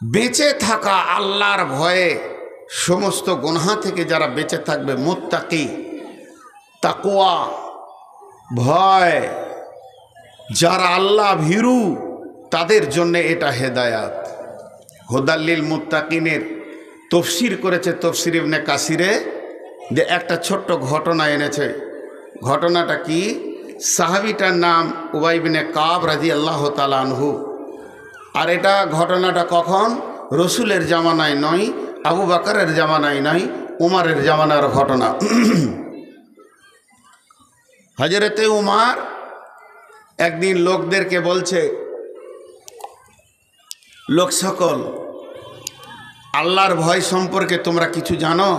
বেঁচে থাকা, আল্লাহর ভয়ে সমস্ত গুনাহ থেকে যারা বেঁচে থাকবে, মুত্তাকি তাকওয়া ভয়, যারা আল্লাহ ভীরু, তাদের জন্য এটা হেদায়াত। হুদাল্লিল মুত্তাকিনের তফসির করেছে তফসির ইবনে কাসিরে, যে একটা ছোট্ট ঘটনা এনেছে। ঘটনাটা কি? সাহাবীটার নাম উবাই ইবনে কাব রাদিয়াল্লাহু তাআলা আনহু। আর এটা ঘটনাটা কখন? রসুলের জামানায় নয়, আবু বকরের জামানায় নয়, উমারের জামানার ঘটনা। হযরতে উমার একদিন লোকদেরকে বলছে, লোক সকল আল্লাহর ভয় সম্পর্কে তোমরা কিছু জানো?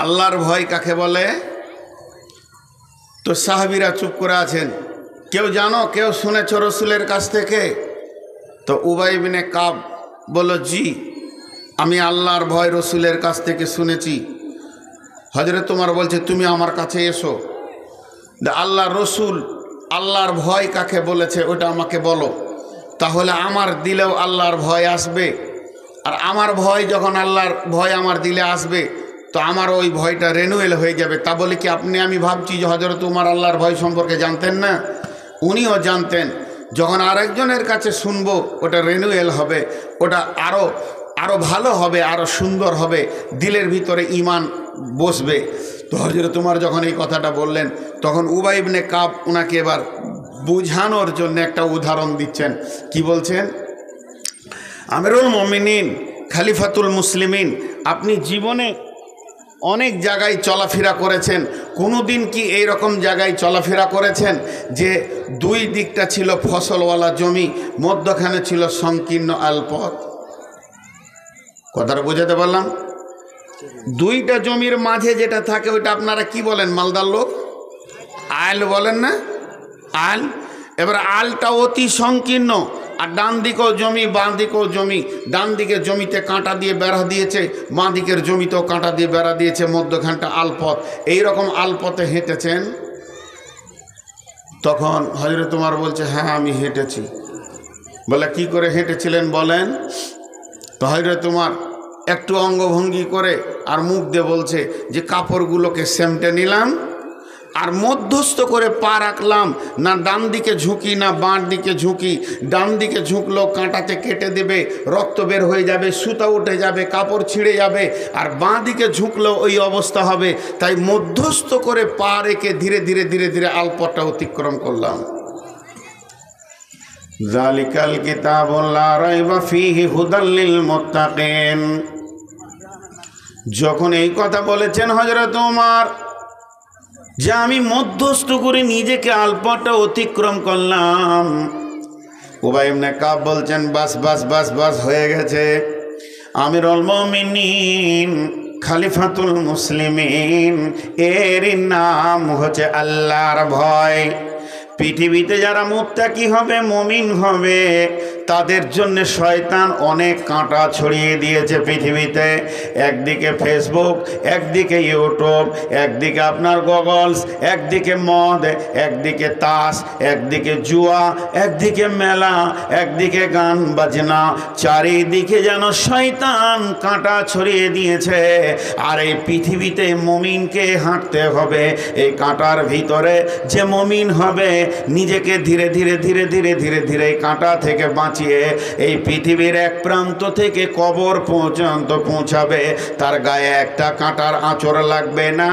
আল্লাহর ভয় কাকে বলে? তো সাহাবীরা চুপ করে আছেন। কেউ জানো, কেউ শুনেছ রসুলের কাছ থেকে? তো উবাই ইবনে কাব বলল, জি, আমি আল্লাহর ভয় রসুলের কাছ থেকে শুনেছি। হযরত ওমর বলছে, তুমি আমার কাছে এসো, আল্লাহর রসুল আল্লাহর ভয় কাকে বলেছে ওটা আমাকে বলো, তাহলে আমার দিলেও আল্লাহর ভয় আসবে। আর আমার ভয় যখন আল্লাহর ভয় আমার দিলে আসবে, তো আমার ওই ভয়টা রেনুয়েল হয়ে যাবে। তা বলে কি আমি ভাবছি যে হযরত ওমর আল্লাহর ভয় সম্পর্কে জানতেন না? উনিও জানতেন। যখন আরেকজনের কাছে শুনবো, ওটা রেনুয়েল হবে, ওটা আরও ভালো হবে, আরও সুন্দর হবে, দিলের ভিতরে ঈমান বসবে। তো হযরত ওমর যখন এই কথাটা বললেন, তখন উবাই ইবনে কাব ওনাকে এবার বোঝানোর জন্য একটা উদাহরণ দিচ্ছেন। কি বলছেন? আমিরুল মুমিনিন, খলিফাতুল মুসলিমিন, আপনি জীবনে অনেক জায়গায় চলাফেরা করেছেন, কোনো দিন কি এই রকম জায়গায় চলাফেরা করেছেন যে দুই দিকটা ছিল ফসলওয়ালা জমি, মধ্যখানে ছিল সংকীর্ণ আলপথ? কথাটা বোঝাতে পারলাম? দুইটা জমির মাঝে যেটা থাকে ওইটা আপনারা কি বলেন মালদার লোক? আল বলেন না? আল। এবার আলটা অতি সংকীর্ণ, আর ডান দিকেও জমি, বাঁ দিকেও জমি। ডান দিকের জমিতে কাঁটা দিয়ে বেড়া দিয়েছে, বাঁ দিকের জমিতেও কাঁটা দিয়ে বেড়া দিয়েছে, মধ্যখানটা আলপথ। এইরকম আলপথে হেঁটেছেন? তখন হযরত ওমর বলছে, হ্যাঁ আমি হেঁটেছি। বলে, কি করে হেঁটেছিলেন বলেন? তো হযরত ওমর একটু অঙ্গভঙ্গি করে আর মুখ দিয়ে বলছে যে কাপড়গুলোকে সেমটে নিলাম, আর মধ্যস্থ করে পা রাখলাম, না ডান দিকে ঝুঁকি না বাঁ দিকে ঝুঁকি। ডান দিকে ঝুঁকলো কাঁটাতে কেটে দেবে, রক্ত বের হয়ে যাবে, সুতা উঠে যাবে, কাপড় ছিঁড়ে যাবে। আর বাঁ দিকে ঝুঁকলো ওই অবস্থা হবে। তাই মধ্যস্থ করে পা রেখে ধীরে ধীরে ধীরে ধীরে আলপথটা অতিক্রম করলাম। যালিকাল কিতাবু লা রাইবা ফীহি হুদাল লিল মুত্তাকিন। যখন এই কথা বলেছেন হযরত ওমর যে আমি মধ্যস্থ করে নিজেকে আলপথটা অতিক্রম করলাম, উবাই ইবনে কাব বলছেন, বাস বাস বাস বাস হয়ে গেছে। আমিরুল মুমিনিন, খলিফাতুল মুসলিমিন, এর নাম হচ্ছে আল্লাহর ভয়। পৃথিবীতে যারা মুত্তাকি হবে, মুমিন হবে, তাদের জন্য শয়তান অনেক কাঁটা ছড়িয়ে দিয়েছে পৃথিবীতে। একদিকে ফেসবুক, একদিকে ইউটিউব, একদিকে আপনার গগলস, একদিকে মদ, একদিকে তাস, একদিকে জুয়া, একদিকে মেলা, একদিকে গান বাজনা, চারিদিকে যেন শয়তান কাঁটা ছড়িয়ে দিয়েছে। আর এই পৃথিবীতে মুমিনকে হাঁটতে হবে এই কাঁটার ভিতরে। যে মুমিন হবে নিজেকে ধীরে ধীরে ধীরে ধীরে ধীরে ধীরে কাঁটা থেকে বাঁচিয়ে এই পৃথিবীর এক প্রান্ত থেকে কবর পর্যন্ত পৌঁছাবে, তার গায়ে একটা কাঁটার আঁচড় লাগবে না।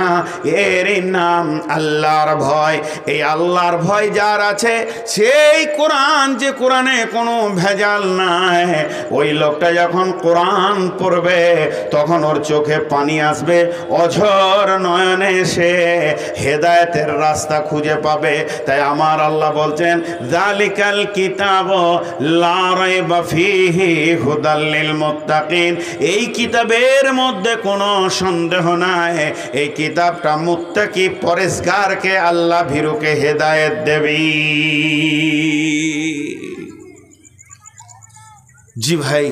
এর নাম আল্লাহর ভয়। এই আল্লাহর ভয় যার আছে, সেই কোরআন, যে কোরআনে কোনো ভেজাল নাই, ওই লোকটা যখন কোরআন পড়বে তখন ওর চোখে পানি আসবে, অঝর নয়নে সে হেদায়েতের রাস্তা খুঁজে পাবে। তাই আমার আল্লাহ বলছেন, যালিকাল কিতাব লা রাইবা ফীহি হুদাল লিল মুত্তাকিন। এই কিতাবের মধ্যে কোনো সন্দেহ নাই, এই কিতাবটা মুত্তাকি পরেশগারকে, আল্লাহ ভীরুকে হেদায়েত দেবে। জি ভাই,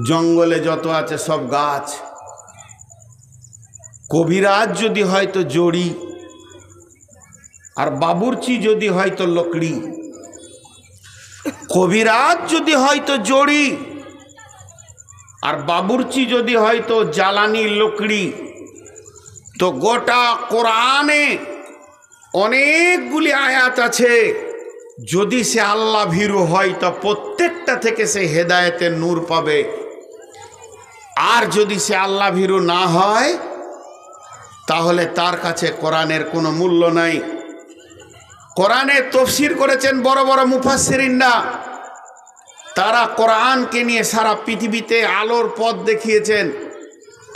জঙ্গলে যত আছে সব গাছ। কবিরাজ যদি হয় তো জড়ি, আর বাবুর্চি যদি হয় তো লকড়ি। কবিরাজ যদি হয় তো জড়ি, আর বাবুর্চি যদি হয় তো জ্বালানি লকড়ি। তো গোটা কোরআনে অনেকগুলি আয়াত আছে, যদি সে আল্লাহ ভীরু হয় তো প্রত্যেকটা থেকে সে হেদায়েতের নূর পাবে। আর যদি সে আল্লাহ ভীরু না হয় তাহলে তার কাছে কোরআনের কোনো মূল্য নাই। কোরআনে তাফসীর করেছেন বড় বড় মুফাসসিরিনরা, তারা কোরআনকে নিয়ে সারা পৃথিবীতে আলোর পথ দেখিয়েছেন।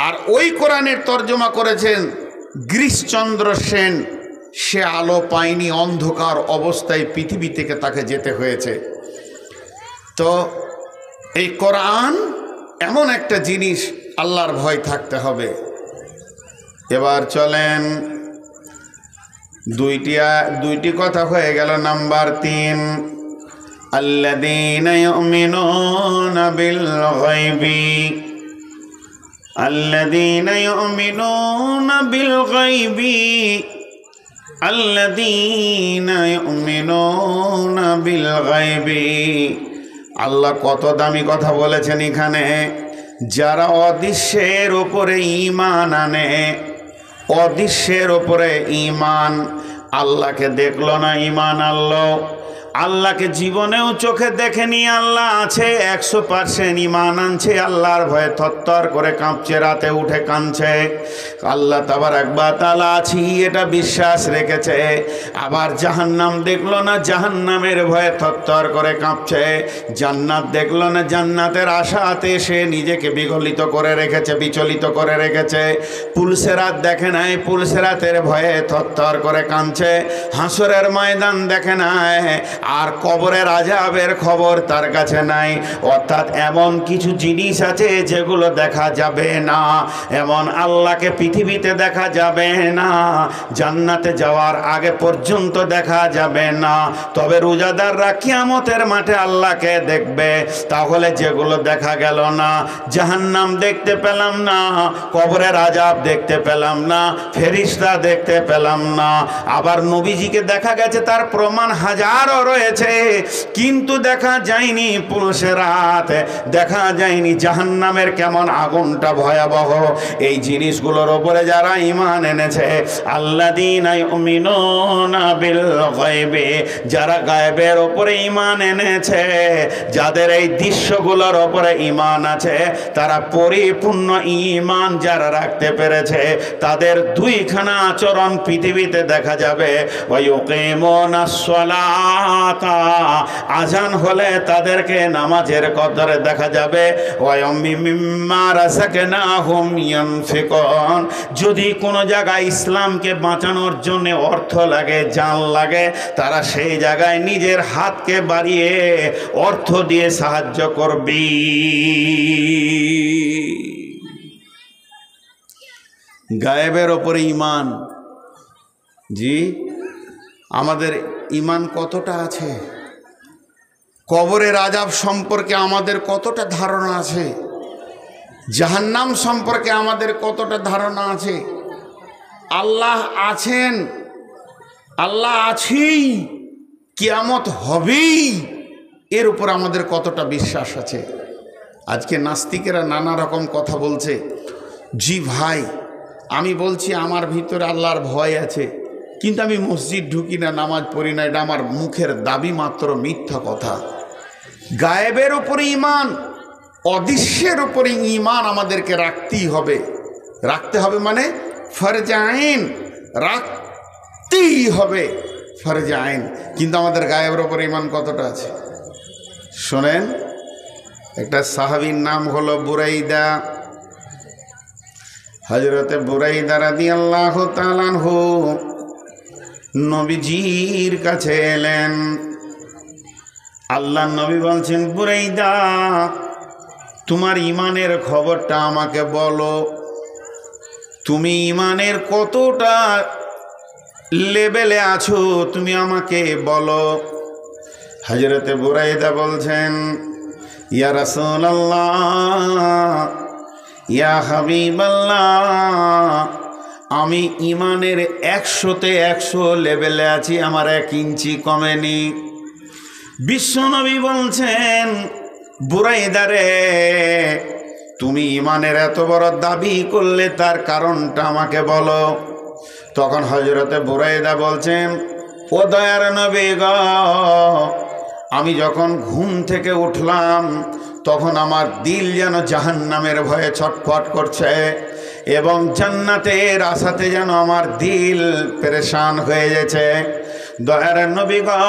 আর ওই কোরআনের তর্জমা করেছেন গিরিশচন্দ্র সেন। সে আলো পায়নি, অন্ধকার অবস্থায় পৃথিবী থেকে তাকে যেতে হয়েছে। তো এই কোরআন এমন একটা জিনিস, আল্লাহর ভয় থাকতে হবে। এবার চলেন, দুইটি কথা হয়ে গেল। নাম্বার 3, আল্লাযীনা ইউমিনুনা বিল গায়বি, আল্লাযীনা ইউমিনুনা বিল গায়বি, আল্লাযীনা ইউমিনুনা বিল গায়বি। আল্লাহ কত দামি কথা বলেছেন এখানে। যারা অদৃশ্যের উপরে ঈমান আনে, অদৃশ্যের উপরে ঈমান, আল্লাহকে দেখলো না, ঈমান আনলো। আল্লাহকে জীবনেও চোখে দেখেনি, আল্লাহ আছে, 100% ঈমান আনছে, আল্লাহর ভয়ে থরথর করে কাঁপছে, রাতে উঠে কাঁদছে, আল্লাহ তাবারাক ওয়া তাআলা আছি এটা বিশ্বাস রেখেছে। আবার জাহান্নাম দেখলো না, জাহান্নামের ভয়ে থরথর করে কাঁপছে। জান্নাত দেখলো না, জান্নাতের আশাতে সে নিজেকে বিগলিত করে রেখেছে, বিচলিত করে রেখেছে। পুলসেরাত দেখে নাই, পুলসেরাতের ভয়ে থরথর করে কাঁদছে। হাসরের ময়দান দেখে নাই, আর কবরের আযাবের খবর তার কাছে নাই। অর্থাৎ এমন কিছু জিনিস আছে যেগুলো দেখা যাবে না, এমন আল্লাহকে পৃথিবীতে দেখা যাবে না, জান্নাতে যাওয়ার আগে পর্যন্ত দেখা যাবে না। তবে রোজাদাররা কিয়ামতের মাঠে আল্লাহকে দেখবে। তাহলে যেগুলো দেখা গেল না, জাহান্নাম দেখতে পেলাম না, কবরের আযাব দেখতে পেলাম না, ফেরেশতা দেখতে পেলাম না, আবার নবীজিকে দেখা গেছে, তার প্রমাণ হাজারো রয়েছে, কিন্তু দেখা যায়নি পুলসেরাত, দেখা যায়নি জাহান্নামের কেমন আগুনটা ভয়াবহ। এই জিনিসগুলোর উপরে যারা ঈমান এনেছে, আল্লাযীনা ইউমিনুনা বিল গায়বি, যারা গায়বের উপরে ঈমান এনেছে, যাদের এই দৃশ্যগুলোর উপরে ঈমান আছে, তারা পরিপূর্ণ ঈমান যারা রাখতে পেরেছে, তাদের দুইখানা আচরণ পৃথিবীতে দেখা যাবে। ওয়া ইউকিমুনাস সালাতা, আজান হলে তাদেরকে নামাজের কদরে দেখা যাবে। ওয়া মিম্মা রাযাকনাহুম ইউনফিকুন, যদি কোনো জায়গায় ইসলামকে বাঁচানোর জন্য অর্থ লাগে, জান লাগে, তারা সেই জায়গায় নিজের হাতকে বাড়িয়ে অর্থ দিয়ে সাহায্য করবে। গায়েবের ওপরে ঈমান, জি আমাদের ঈমান কতটা আছে? কবরের আযাব সম্পর্কে আমাদের কতটা ধারণা আছে? জাহান্নাম সম্পর্কে আমাদের কতটা ধারণা আছে? আল্লাহ আছেন, আল্লাহ আছেই, কিয়ামত হবেই, এর উপর আমাদের কতটা বিশ্বাস আছে? আজকে নাস্তিকেরা নানা রকম কথা বলছে। জি ভাই, আমি বলছি আমার ভিতরে আল্লাহর ভয় আছে, কিন্তু আমি মসজিদ ঢুকি না, নামাজ পড়ি না, এটা আমার মুখের দাবি মাত্র, মিথ্যা কথা। গায়েবের উপরে ঈমান, অদৃশ্যের উপরে ঈমান আমাদেরকে রাখতেই হবে। রাখতে হবে মানে ফরজে আইন, রাখতেই হবে, ফরজে আইন। কিন্তু আমাদের গায়েবের উপরে ঈমান কতটা আছে? শোনেন, একটা সাহাবীর নাম হলো বুরাইদা। হযরতে বুরাইদা রাদিয়াল্লাহু তাআলা আনহু নবীজির কাছে এলেন। আল্লাহর নবী বলছেন, বুরাইদা, তোমার ঈমানের খবরটা আমাকে বলো, তুমি ঈমানের কতটা লেভেলে আছো তুমি আমাকে বলো। হযরতে বুরাইদা বলছেন, ইয়া রাসূলুল্লাহ, ইয়া হাবিবাল্লাহ, আমি ঈমানের 100-তে 100 লেভেলে আছি, আমার 1 ইঞ্চি কমেনি। বিশ্বনবী বলছেন, বুরাইদা রে, তুমি ঈমানের এত বড় দাবি করলে তার কারণটা আমাকে বলো। তখন হযরতে বুরাইদা বলছেন, ও দয়ার নবী গো, আমি যখন ঘুম থেকে উঠলাম তখন আমার দিল যেন জাহান্নামের ভয়ে ছটফট করছে, এবং জান্নাতের আশাতে যেন আমার দিল পেরেশান হয়ে গেছে। দয়ার নবী গো,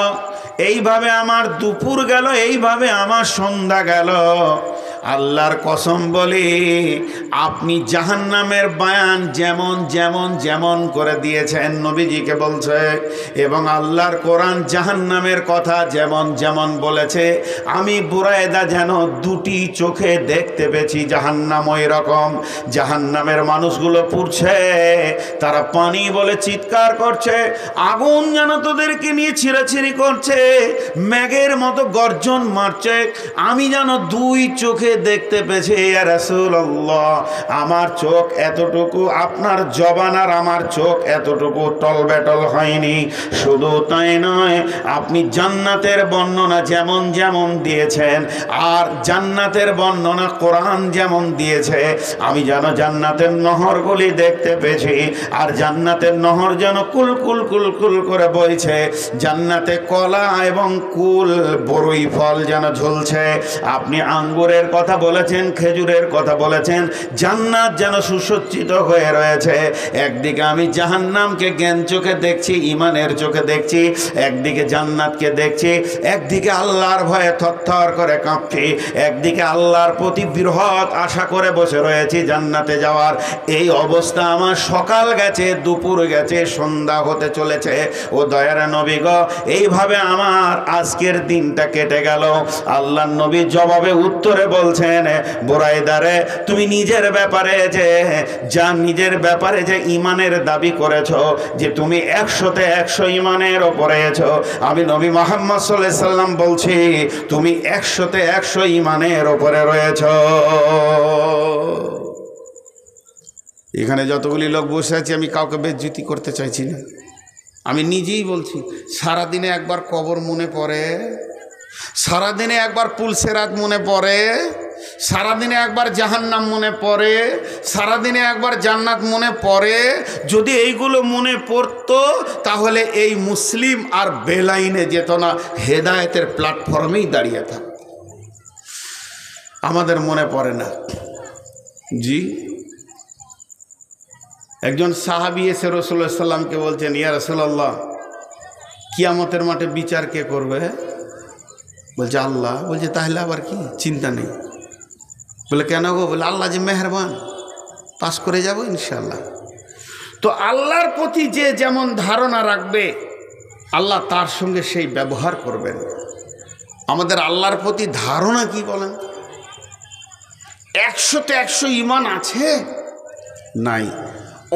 এইভাবে আমার দুপুর গেল, এইভাবে আমার সন্ধ্যা গেল, আল্লাহর কসম বলি, আপনি জাহান্নামের বয়ান যেমন যেমন যেমন করে দিয়েছেন নবীজিকে বলছে, এবং আল্লাহর কোরআন জাহান্নামের কথা যেমন যেমন বলেছে, আমি বুরায়দা যেন দুটি চোখে দেখতে পেয়েছি জাহান্নাম ওই রকম। জাহান্নামের মানুষগুলো পুড়ছে, তারা পানি বলে চিৎকার করছে, আগুন যেন তোদেরকে নিয়ে ছিঁড়াছিঁড়ি করছে, মেঘের মতো গর্জন মারছে, আমি যেন দুই চোখে দেখতে পেয়েছি ইয়া রাসূলুল্লাহ। আমার চোখ এতটুকু, আপনার জবান আর আমার চোখ এতটুকু টলবেটল হয়নি। শুধু তাই নয়, আপনি জান্নাতের বর্ণনা যেমন যেমন দিয়েছেন, আর জান্নাতের বর্ণনা কোরআন যেমন দিয়েছে, আমি যেন জান্নাতের নহরগুলি দেখতে পেয়েছি, আর জান্নাতের নহর যেন কুল কুল কুল কুল করে বইছে, জান্নাতে কলা এবং কুল বড়ই ফল যেন ঝুলছে। আপনি আঙ্গুরের কথা বলেছেন, খেজুরের কথা বলেছেন, জান্নাত যেন সুসজ্জিত হয়ে রয়েছে। একদিকে আমি জাহান্নামকে জ্ঞান চোখে দেখছি, ইমানের চোখে দেখছি, একদিকে জান্নাতকে দেখছি, একদিকে আল্লাহর ভয়ে থরথর করে কাঁপছি, একদিকে আল্লাহর প্রতি বৃহৎ আশা করে বসে রয়েছি জান্নাতে যাওয়ার। এই অবস্থা আমার সকাল গেছে, দুপুর গেছে, সন্ধ্যা হতে চলেছে। ও দয়ার নবী গো, এইভাবে আমার আজকের দিনটা কেটে গেল। আল্লাহর নবী জবাবে উত্তরে বলছেন, বুরাইদারে, তুমি নিজের ব্যাপারে যে ইমানের দাবি করেছ, যে তুমি 100-তে 100 ইমানের ওপরে আছো, আমি নবী মুহাম্মদ সাল্লাল্লাহু আলাইহি সাল্লাম বলছি, তুমি 100-তে 100 ইমানের ওপরে রয়েছ। এখানে যতগুলি লোক বসে আছে, আমি কাউকে বেজ্জতি করতে চাইছি না, আমি নিজেই বলছি, সারাদিনে একবার কবর মনে পড়ে, সারাদিনে একবার পুলসেরাত মনে পড়ে, সারাদিনে একবার জাহান্নাম মনে পড়ে, সারাদিনে একবার জান্নাত মনে পড়ে। যদি এইগুলো মনে পড়তো তাহলে এই মুসলিম আর বেলাইনে যেত না, হেদায়েতের প্ল্যাটফর্মেই দাঁড়িয়ে থাকত। আমাদের মনে পড়ে না। জি, একজন সাহাবী এসে রাসূলুল্লাহ সাল্লাল্লাহু আলাইহি সাল্লামকে বলছেন, ইয়া রাসূলুল্লাহ, কিয়ামতের মাঠে বিচার কে করবে? বলছে আল্লাহ। বলছে তাহলে আবার কি, চিন্তা নেই? বলে কেন গো? বলে আল্লাহ যে মেহেরবান, পাস করে যাব ইনশাআল্লাহ। তো আল্লাহর প্রতি যে যেমন ধারণা রাখবে, আল্লাহ তার সঙ্গে সেই ব্যবহার করবেন। আমাদের আল্লাহর প্রতি ধারণা কি বলেন? 100-তে 100 ইমান আছে? নাই।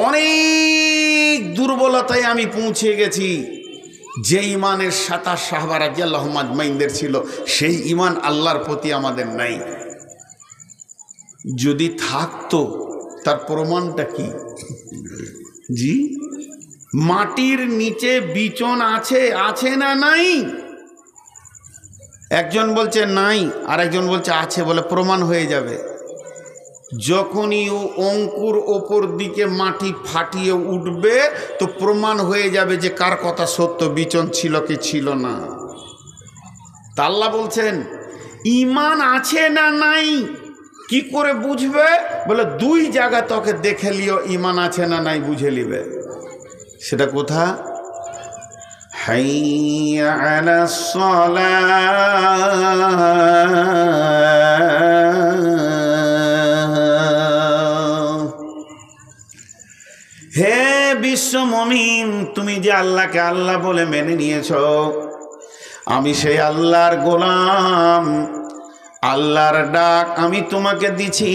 অনেক দুর্বলতায় আমি পৌঁছে গেছি। যে ইমানের 27 সাহাবা রাদিয়াল্লাহু আজমাইনদের ছিল, সেই ইমান আল্লাহর প্রতি আমাদের নাই। যদি থাকতো তার প্রমাণটা কি? জি, মাটির নিচে বিচন আছে না নাই? একজন বলছে নাই, আর একজন বলছে আছে। বলে প্রমাণ হয়ে যাবে। যখনই অঙ্কুর ওপর দিকে মাটি ফাটিয়ে উঠবে, তো প্রমাণ হয়ে যাবে যে কার কথা সত্য, বিচন ছিল কি ছিল না। তা আল্লাহ বলছেন, ইমান আছে না নাই কি করে বুঝবে? বলে 2 জায়গা তোকে দেখে লিও, ইমান আছে না নাই বুঝে নিবে। সেটা কোথা? হাইয়া আলাস সালাহ। হে বিশ্ব মুমিন, তুমি যে আল্লাহকে আল্লাহ বলে মেনে নিয়েছো, আমি সেই আল্লাহর গোলাম। আল্লাহর ডাক আমি তোমাকে দিছি,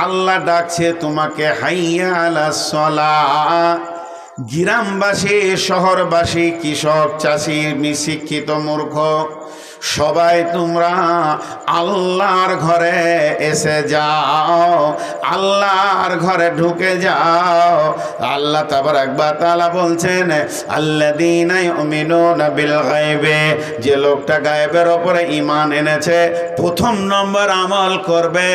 আল্লাহ ডাকছে তোমাকে। হাইয়া আলাস সালাহ। গ্রামবাসী, শহরবাসী, কৃষক, চাষি, শিক্ষিত, মূর্খ, সবাই তোমরা আল্লাহর ঘরে এসে যাও, আল্লাহর ঘরে ঢুকে যাও। আল্লাহ তাবারাক ওয়া তাআলা বলছেন, আল্লাযীনা ইউমিনুনা বিল গায়বে, যে লোকটা গায়েবের উপরে ঈমান এনেছে, 1 নম্বর আমল করবে,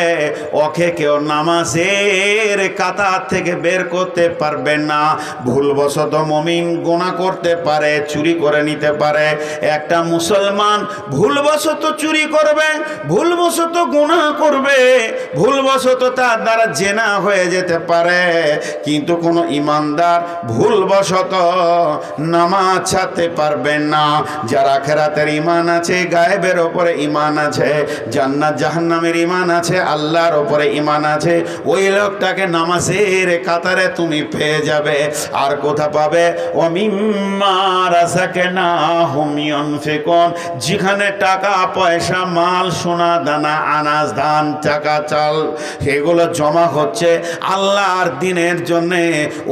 ওকে কেউ নামাজের কাতার থেকে বের করতে পারবে না। ভুলবশত মুমিন গুনাহ করতে পারে, চুরি করে নিতে পারে। একটা মুসলমান ভুলবশত চুরি করবে, ভুলবশত গুনাহ করবে, ভুলবশত তার দ্বারা জেনা হয়ে যেতে পারে, কিন্তু কোনো ইমানদার ভুলবশত নামাজ ছাড়তে পারবেন না। যার আখিরাতের ঈমান আছে, গায়েবের ওপরে ঈমান আছে, জান্নাত জাহান্নামের ঈমান আছে, আল্লাহর ওপরে ঈমান আছে, ওই লোকটাকে নামাজের কাতারে তুমি পেয়ে যাবে। আর কোথা পাবে? ও মিম্মা রাযাকনাহুম ইউনফিকুন, যেখানে টাকা পয়সা, মাল, সোনা দানা, আনাজ, ধান, টাকা, চাল সেগুলো জমা হচ্ছে আল্লাহর দ্বীনের জন্যে,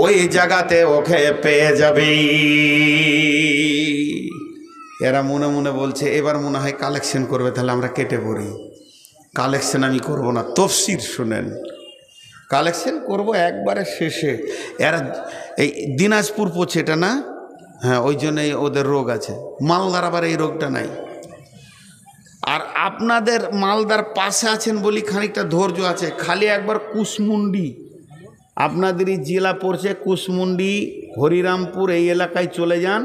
ওই জায়গাতে ওকে পেয়ে যাবে। এরা মনে মনে বলছে এবার মনে হয় কালেকশন করবে, তাহলে আমরা কেটে পড়ি। কালেকশন আমি করব না, তফসির শুনেন। কালেকশন করব একবারে শেষে। এরা এই দিনাজপুর পৌঁছে, এটা না? হ্যাঁ, ওই জন্যই ওদের রোগ আছে। মালদার আবার এই রোগটা নাই। আর আপনাদের মালদার পাশে আছেন বলি খানিকটা ধৈর্য আছে। খালি একবার কুশমুন্ডি, আপনাদেরই জেলা পড়ছে কুশমুন্ডি, হরিরামপুর, এই এলাকায় চলে যান,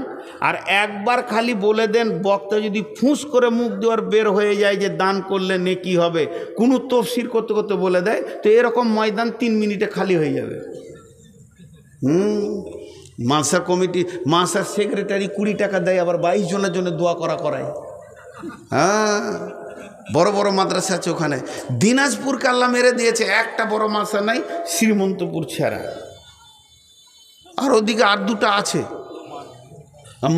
আর একবার খালি বলে দেন, বক্তা যদি ফুঁস করে মুখ দেওয়ার বের হয়ে যায় যে দান করলে নেকি হবে, কোনো তফসির করতে করতে বলে দেয়, তো এরকম ময়দান 3 মিনিটে খালি হয়ে যাবে। মাসা কমিটি, মাসার সেক্রেটারি 20 টাকা দেয়, আবার 22 জনের জন্য দোয়া করায়। হ্যাঁ, বড় বড় মাদ্রাসা আছে ওখানে। দিনাজপুরকে আল্লাহ মেরে দিয়েছে, একটা বড় মাদ্রাসা নাই, শ্রীমন্তপুর ছাড়া। আর ওদিকে আর 2টা আছে।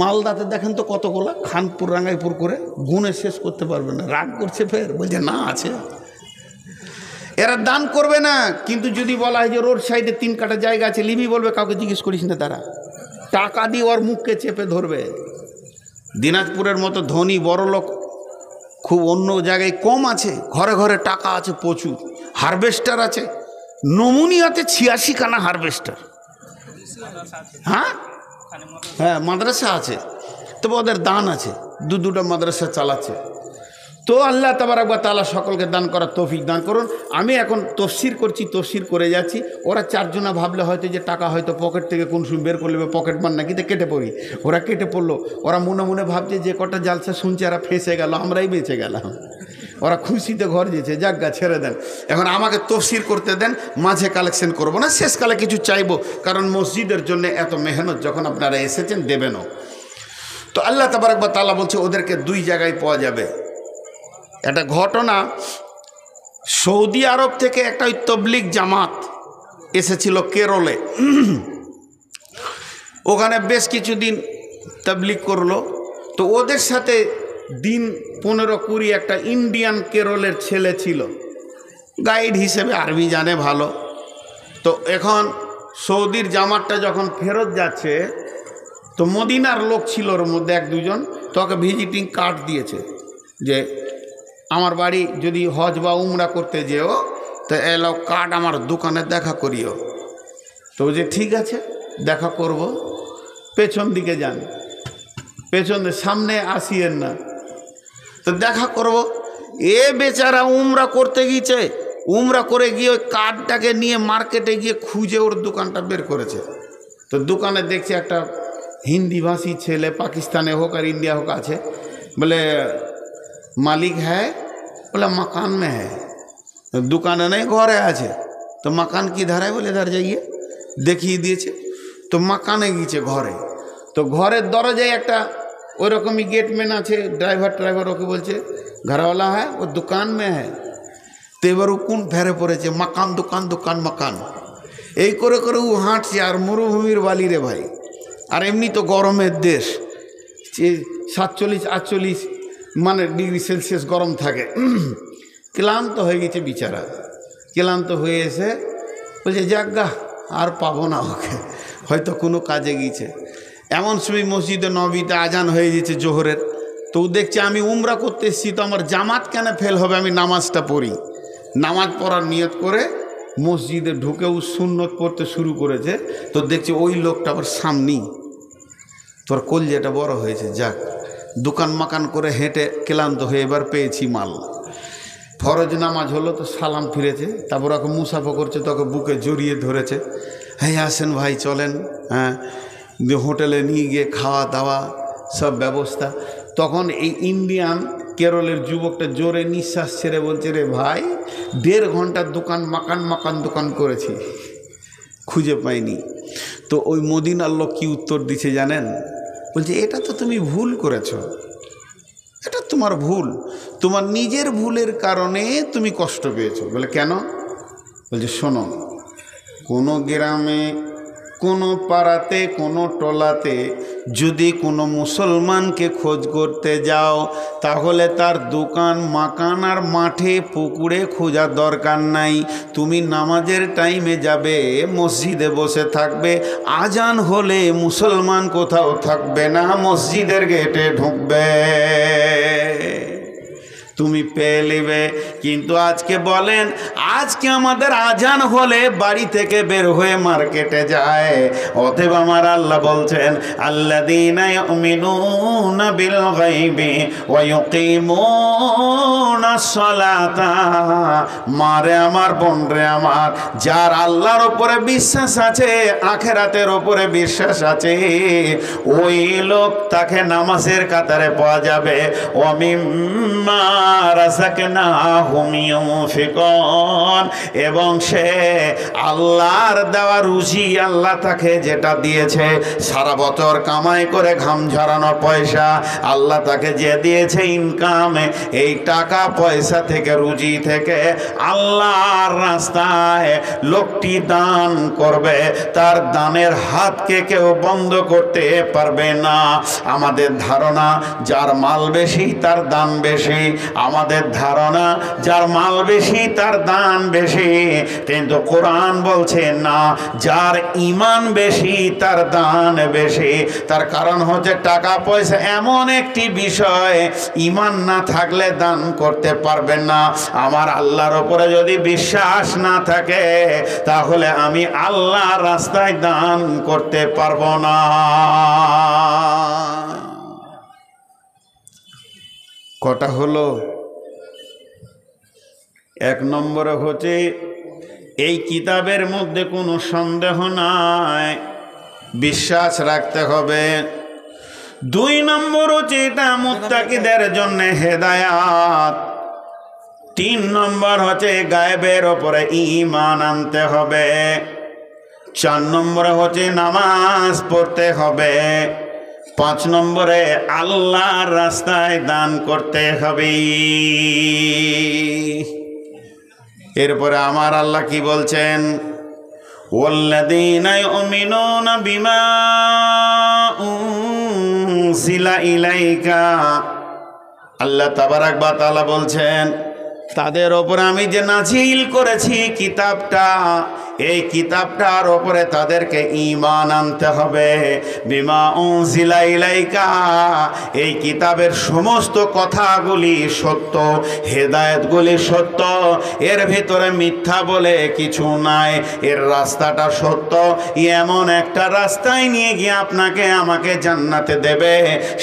মালদাতে দেখেন তো কতগুলা, খানপুর, রাঙ্গাইপুর করে গুণে শেষ করতে পারবে না। রাগ করছে, ফের বলছে না আছে। এরা দান করবে না, কিন্তু যদি বলা হয় যে রোড সাইডে 3 কাঠা জায়গা আছে, লিবি বলবে কাউকে জিজ্ঞেস করিস না, তারা টাকা দিয়ে ওর মুখকে চেপে ধরবে। দিনাজপুরের মতো ধনী বড় লোক খুব অন্য জায়গায় কম আছে, ঘরে ঘরে টাকা আছে প্রচুর, হারভেস্টার আছে। নমুনিয়াতে 86 খানা হারভেস্টার। হ্যাঁ হ্যাঁ, মাদ্রাসা আছে, তবে ওদের দান আছে, 2টা মাদ্রাসা চালাচ্ছে। তো আল্লাহ তাবারক ওয়া তাআলা সকলকে দান করার তৌফিক দান করুন। আমি এখন তফসির করছি, তফসির করে যাচ্ছি। ওরা 4 জনা ভাবলে হয়তো যে টাকা হয়তো পকেট থেকে কোন সময় বের করলে, পকেট মান নাকি, তো কেটে পড়ি। ওরা কেটে পড়লো। ওরা মনে মনে ভাবছে যে কটা জালসা শুনছে এরা ফেঁসে গেল, আমরাই বেঁচে গেলাম। ওরা খুশিতে ঘর যেছে, যাজ্ঞা ছেড়ে দেন। এখন আমাকে তফসির করতে দেন, মাঝে কালেকশন করব না, শেষকালে কিছু চাইবো, কারণ মসজিদের জন্য এত মেহনত যখন আপনারা এসেছেন দেবেনও। তো আল্লাহ তাবারক ওয়া তাআলা বলছে ওদেরকে 2 জায়গায় পাওয়া যাবে। একটা ঘটনা, সৌদি আরব থেকে একটা ওই তবলিগ জামাত এসেছিল কেরলে। ওখানে বেশ কিছুদিন তবলিগ করলো। তো ওদের সাথে দিন 15-20 একটা ইন্ডিয়ান কেরলের ছেলে ছিল, গাইড হিসেবে, আরবি জানে ভালো। তো এখন সৌদির জামাতটা যখন ফেরত যাচ্ছে, তো মদিনার লোক ছিল ওর মধ্যে 1-2 জন, তোকে ভিজিটিং কার্ড দিয়েছে যে আমার বাড়ি যদি হজ বা উমরা করতে যেও, তো এলো কার্ড আমার দোকানে দেখা করিও। তো যে ঠিক আছে দেখা করব। পেছন দিকে যান, পেছন সামনে আসিয়েন না, তো দেখা করব। এ বেচারা উমরা করতে গিয়েছে, উমরা করে গিয়ে ওই কার্ডটাকে নিয়ে মার্কেটে গিয়ে খুঁজে ওর দোকানটা বের করেছে। তো দোকানে দেখছে একটা হিন্দিভাষী ছেলে, পাকিস্তানে হোক আর ইন্ডিয়া হোক আছে। বলে মালিক হ্যাঁ? বলে मकान में है। দোকানে নেই, ঘরে আছে। তো मकान কি ধারায়? বলে ধার যাইয়ে দেখিয়ে দিয়েছে। তো मकाने গিয়েছে ঘরে। তো ঘরের দরজায় একটা ওই রকমই গেটম্যান আছে, ড্রাইভার ওকে বলছে ঘরওয়ালা হ্যাঁ, ও দোকান মে হ্যাঁ। তো এবার ও কোন ফেরে পড়েছে, मकान দোকান দোকান मकान, এই করে করে ও হাঁটছে। আর মরুভূমির বালি রে ভাই, আর এমনি তো গরমের দেশ, 47-48 মানে ডিগ্রি সেলসিয়াস গরম থাকে। ক্লান্ত হয়ে গেছে বিচারা, ক্লান্ত হয়ে এসে বলছে যাজ্ঞা আর পাবো না ওকে, হয়তো কোনো কাজে গিয়েছে। এমন সময় মসজিদে নবীতে আজান হয়ে গেছে জোহরের। তো দেখছে আমি উমরা করতে এসেছি, তো আমার জামাত কেন ফেল হবে, আমি নামাজটা পড়ি। নামাজ পড়ার নিয়ত করে মসজিদে ঢুকেও সুন্নত পড়তে শুরু করেছে। তো দেখছে ওই লোকটা আবার সামনেই। তোর কলজেটা বড় হয়েছে, যাক দোকান মাকান করে হেঁটে ক্লান্ত হয়ে এবার পেয়েছি মাল। ফরজ নামাজ হলো, তো সালাম ফিরেছে। তারপর ওকে মুসাফা করছে, তোকে বুকে জড়িয়ে ধরেছে, হ্যাঁ আসেন ভাই চলেন, হ্যাঁ হোটেলে নিয়ে গিয়ে খাওয়া দাওয়া সব ব্যবস্থা। তখন এই ইন্ডিয়ান কেরলের যুবকটা জোরে নিঃশ্বাস ছেড়ে বলছে, রে ভাই 1.5 ঘন্টার দোকান মাকান দোকান করেছি, খুঁজে পাইনি। তো ওই মদিনার লোক কি উত্তর দিছে জানেন? বলছে এটা তো তুমি ভুল করেছো, এটা তোমার ভুল, তোমার নিজের ভুলের কারণে তুমি কষ্ট পেয়েছো। বলে কেন? বলছে শোনো, কোনো গ্রামে, কোনো পাড়াতে, কোনো টলাতে যদি কোনো মুসলমানকে খোঁজ করতে যাও, তাহলে তার দোকান মাকান আর মাঠে পুকুরে খোঁজার দরকার নাই। তুমি নামাজের টাইমে যাবে, মসজিদে বসে থাকবে, আজান হলে মুসলমান কোথাও থাকবে না, মসজিদের গেটে ঢুকবে, তুমি পেয়ে নেবে। কিন্তু আজকে বলেন, আজকে আমাদের আজান হলে বাড়ি থেকে বের হয়ে মার্কেটে যায়। অতএব আমার আল্লাহ বলছেন, আল্লাযীনা ইউমিনুনা বিল গায়বি ওয়া ইউকিমুনাস সালাতা। মারে আমার, বোন রে আমার, যার আল্লাহর উপরে বিশ্বাস আছে, আখিরাতের উপরে বিশ্বাস আছে, ওই লোক তাকে নামাজের কাতারে পাওয়া যাবে। ওয়া মিম্মা রাযাকনাহুম ইউনফিকুন, এবং সে আল্লাহর দেওয়া রুজি, আল্লাহ তাকে যেটা দিয়েছে, সারা বছর কামাই করে ঘাম ঝরানো পয়সা, আল্লাহ তাকে যে দিয়েছে ইনকাম, এই টাকা পয়সা থেকে, রুজি থেকে আল্লাহর রাস্তায় লোকটি দান করবে। তার দানের হাতকে কেউ বন্ধ করতে পারবে না। আমাদের ধারণা যার মাল বেশি তার দান বেশি, আমাদের ধারণা যার মাল বেশি তার দান বেশি, কিন্তু কোরআন বলছে না, যার ঈমান বেশি তার দান বেশি। তার কারণ হচ্ছে টাকা পয়সা এমন একটি বিষয়, ঈমান না থাকলে দান করতে পারবেন না। আমার আল্লাহর উপরে যদি বিশ্বাস না থাকে, তাহলে আমি আল্লাহর রাস্তায় দান করতে পারবো না। কটা হলো? 1 নম্বরে হচ্ছে এই কিতাবের মধ্যে কোনো সন্দেহ নাই, বিশ্বাস রাখতে হবে। 2 নম্বর হচ্ছে এটা মুত্তাকিদের জন্য হেদায়াত। 3 নম্বর হচ্ছে গায়েবের ওপরে ঈমান আনতে হবে। 4 নম্বরে হচ্ছে নামাজ পড়তে হবে। 5 নম্বরে আল্লাহর রাস্তায় দান করতে হবে। এরপরে আমার আল্লাহ কি বলছেন? ওয়াল্লাযীনা ইউমিনুনা বিমা উনজিলা ইলাইকা, আল্লাহ তাবারাক ওয়া তাআলা বলছেন, তাদের ওপরে আমি যে নাজিল করেছি কিতাবটা, এই কিতাবটার ওপরে তাদেরকে ঈমান আনতে হবে। বিমা উনজিলা ইলাইকা, এই কিতাবের সমস্ত কথাগুলি সত্য, হেদায়েতগুলি সত্য, এর ভিতরে মিথ্যা বলে কিছু নাই, এর রাস্তাটা সত্য। এমন একটা রাস্তায় নিয়ে গিয়ে আপনাকে আমাকে জান্নাতে দেবে।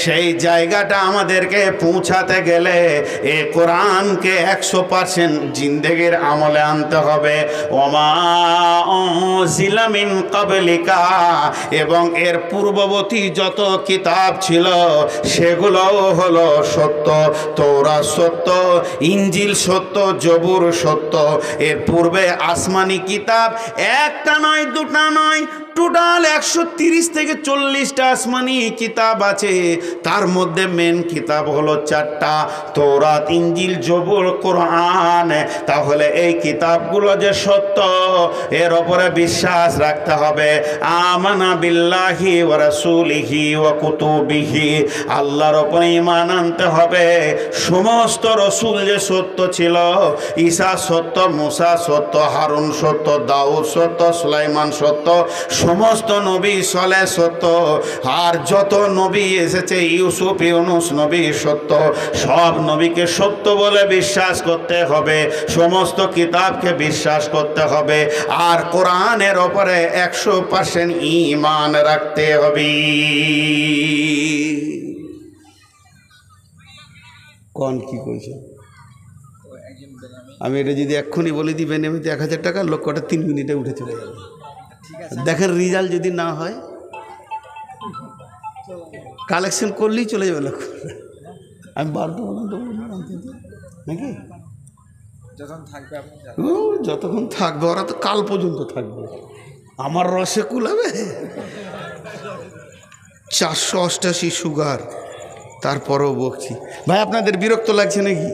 সেই জায়গাটা আমাদেরকে পৌঁছাতে গেলে এ কোরআনকে 100% জিন্দেগির আমলে আনতে হবে। ওমা উনজিলা মিন ক্বাবলিকা, এবং এর পূর্ববর্তী যত কিতাব ছিল সেগুলো হলো সত্য। তৌরাত সত্য, ইনজিল সত্য, জবুর সত্য। এর পূর্বে আসমানি কিতাব একটা নয়, দুটা নয়, টোটাল 130 থেকে 40টা আসমানি কিতাব আছে। তার মধ্যে মেন কিতাব হলো 4টা, তৌরাত, ইনজিল, জবুর, কোরআন। তাহলে এই কিতাবগুলো যে সত্য, এর ওপরে বিশ্বাস রাখতে হবে। আমানা বিল্লাহি ওয়া রাসূলিহি ওয়া কুতুবিহি, আল্লাহর ওপরে ঈমান আনতে হবে। সমস্ত রসুল যে সত্য ছিল, ঈসা সত্য, মুসা সত্য, হারুন সত্য, দাউদ সত্য, সুলাইমান সত্য, সমস্ত নবী সালেহ সত্য। আর যত নবী এসেছে, ইউসুফ, ইউনুস নবী সত্য। সব নবীকে সত্য বলে বিশ্বাস করতে হবে, সমস্ত কিতাবকে বিশ্বাস করতে হবে, আর কোরআনের ওপরে 100% ঈমান রাখতে হবে। কোন কি কইছে? আমি এটা যদি এক্ষুনি বলে দিবেন এমনিতে 1000 টাকা, লক্ষ্যটা 3 মিনিটে উঠে চলে যাবে। দেখেন রেজাল্ট যদি না হয়, কালেকশন করলেই চলে যাবে লক্ষ্য। আমি 12টা বললাম তো নাকি যতক্ষণ থাকবে, ওরা তো কাল পর্যন্ত থাকবে। আমার রসে কুলাবে? 488 সুগার, তারপরেও বকছি। ভাই আপনাদের বিরক্ত লাগছে নাকি?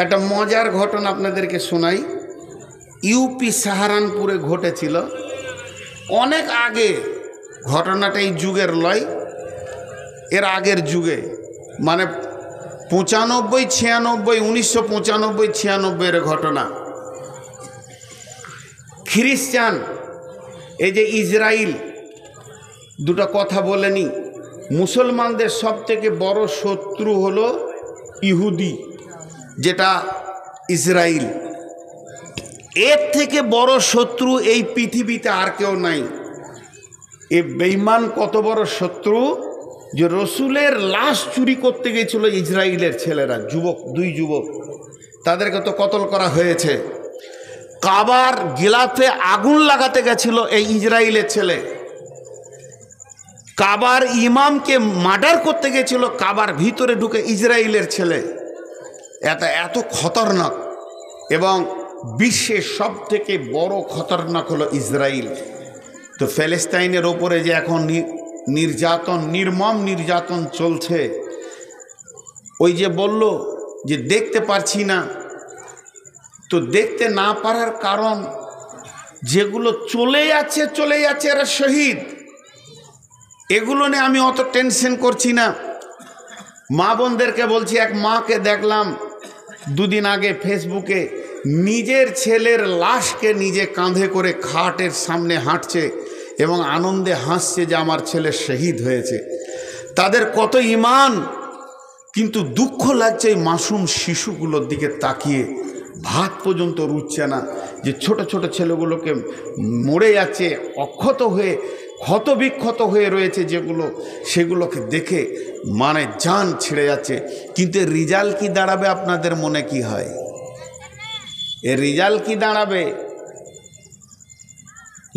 একটা মজার ঘটনা আপনাদেরকে শোনাই। ইউপি সাহারানপুরে ঘটেছিল অনেক আগে। ঘটনাটা এই যুগের লয়, এর আগের যুগে, মানে 95, 96, 1995, 96 ঘটনা। খ্রিস্টান, এই যে ইসরায়েল, দুটো কথা বলেনি। মুসলমানদের সব থেকে বড় শত্রু হলো ইহুদি, যেটা ইসরায়েল। এর থেকে বড় শত্রু এই পৃথিবীতে আর কেউ নাই। এ বেঈমান কত বড় শত্রু যে রসুলের লাশ চুরি করতে গিয়েছিল ইসরায়েলের ছেলেরা, যুবক, 2 যুবক, তাদেরকে তো কতল করা হয়েছে। কাবার গিলাফে আগুন লাগাতে গেছিল এই ইসরায়েলের ছেলে। কাবার ইমামকে মার্ডার করতে গেছিল কাবার ভিতরে ঢুকে ইসরায়েলের ছেলে। এত খতরনাক, এবং বিশ্বের সব থেকে বড় খতরনাক হলো ইসরায়েল। তো প্যালেস্টাইনের ওপরে যে এখন নির্যাতন, নির্মম নির্যাতন চলছে, ওই যে বলল যে দেখতে পারছি না, তো দেখতে না পারার কারণ, যেগুলো চলে যাচ্ছে এরা শহীদ, এগুলো নিয়ে আমি অত টেনশন করছি না। মা বোনদেরকে বলছি, এক মাকে দেখলাম 2 দিন আগে ফেসবুকে নিজের ছেলের লাশকে নিজে কাঁধে করে খাটের সামনে হাঁটছে এবং আনন্দে হাসছে যে আমার ছেলে শহীদ হয়েছে। তাদের কত ঈমান, কিন্তু দুঃখ লাগছে এই মাসুম শিশুগুলোর দিকে তাকিয়ে। ভাত পর্যন্ত রুচছে না, যে ছোট ছোট ছেলেগুলোকে মরে যাচ্ছে, অক্ষত হয়ে ক্ষত বিক্ষত হয়ে রয়েছে যেগুলো, সেগুলোকে দেখে মানে জান ছিঁড়ে যাচ্ছে। কিন্তু এর রেজাল্ট কি দাঁড়াবে আপনাদের মনে কি হয়? এর রেজাল্ট কি দাঁড়াবে?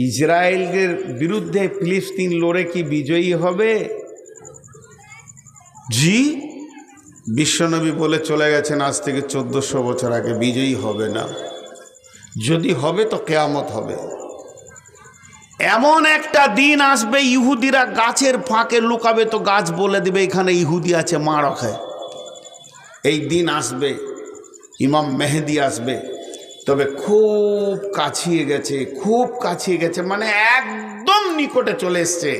ইসরায়েলের বিরুদ্ধে ফিলিস্তিন লড়ে কি বিজয়ী হবে? জি, বিশ্বনবী বলে চলে গেছেন আজ থেকে 1400 বছর আগে, বিজয়ী হবে না। যদি হবে তো কিয়ামত হবে। এমন একটা দিন আসবে, ইহুদিরা গাছের ফাঁকে লুকাবে, তো গাছ বলে দিবে এখানে ইহুদি আছে, মার খায়। এই দিন আসবে, ইমাম মেহেদি আসবে। তবে খুব কাছিয়ে গেছে, খুব কাছিয়ে গেছে, মানে একদম নিকটে চলে এসছে।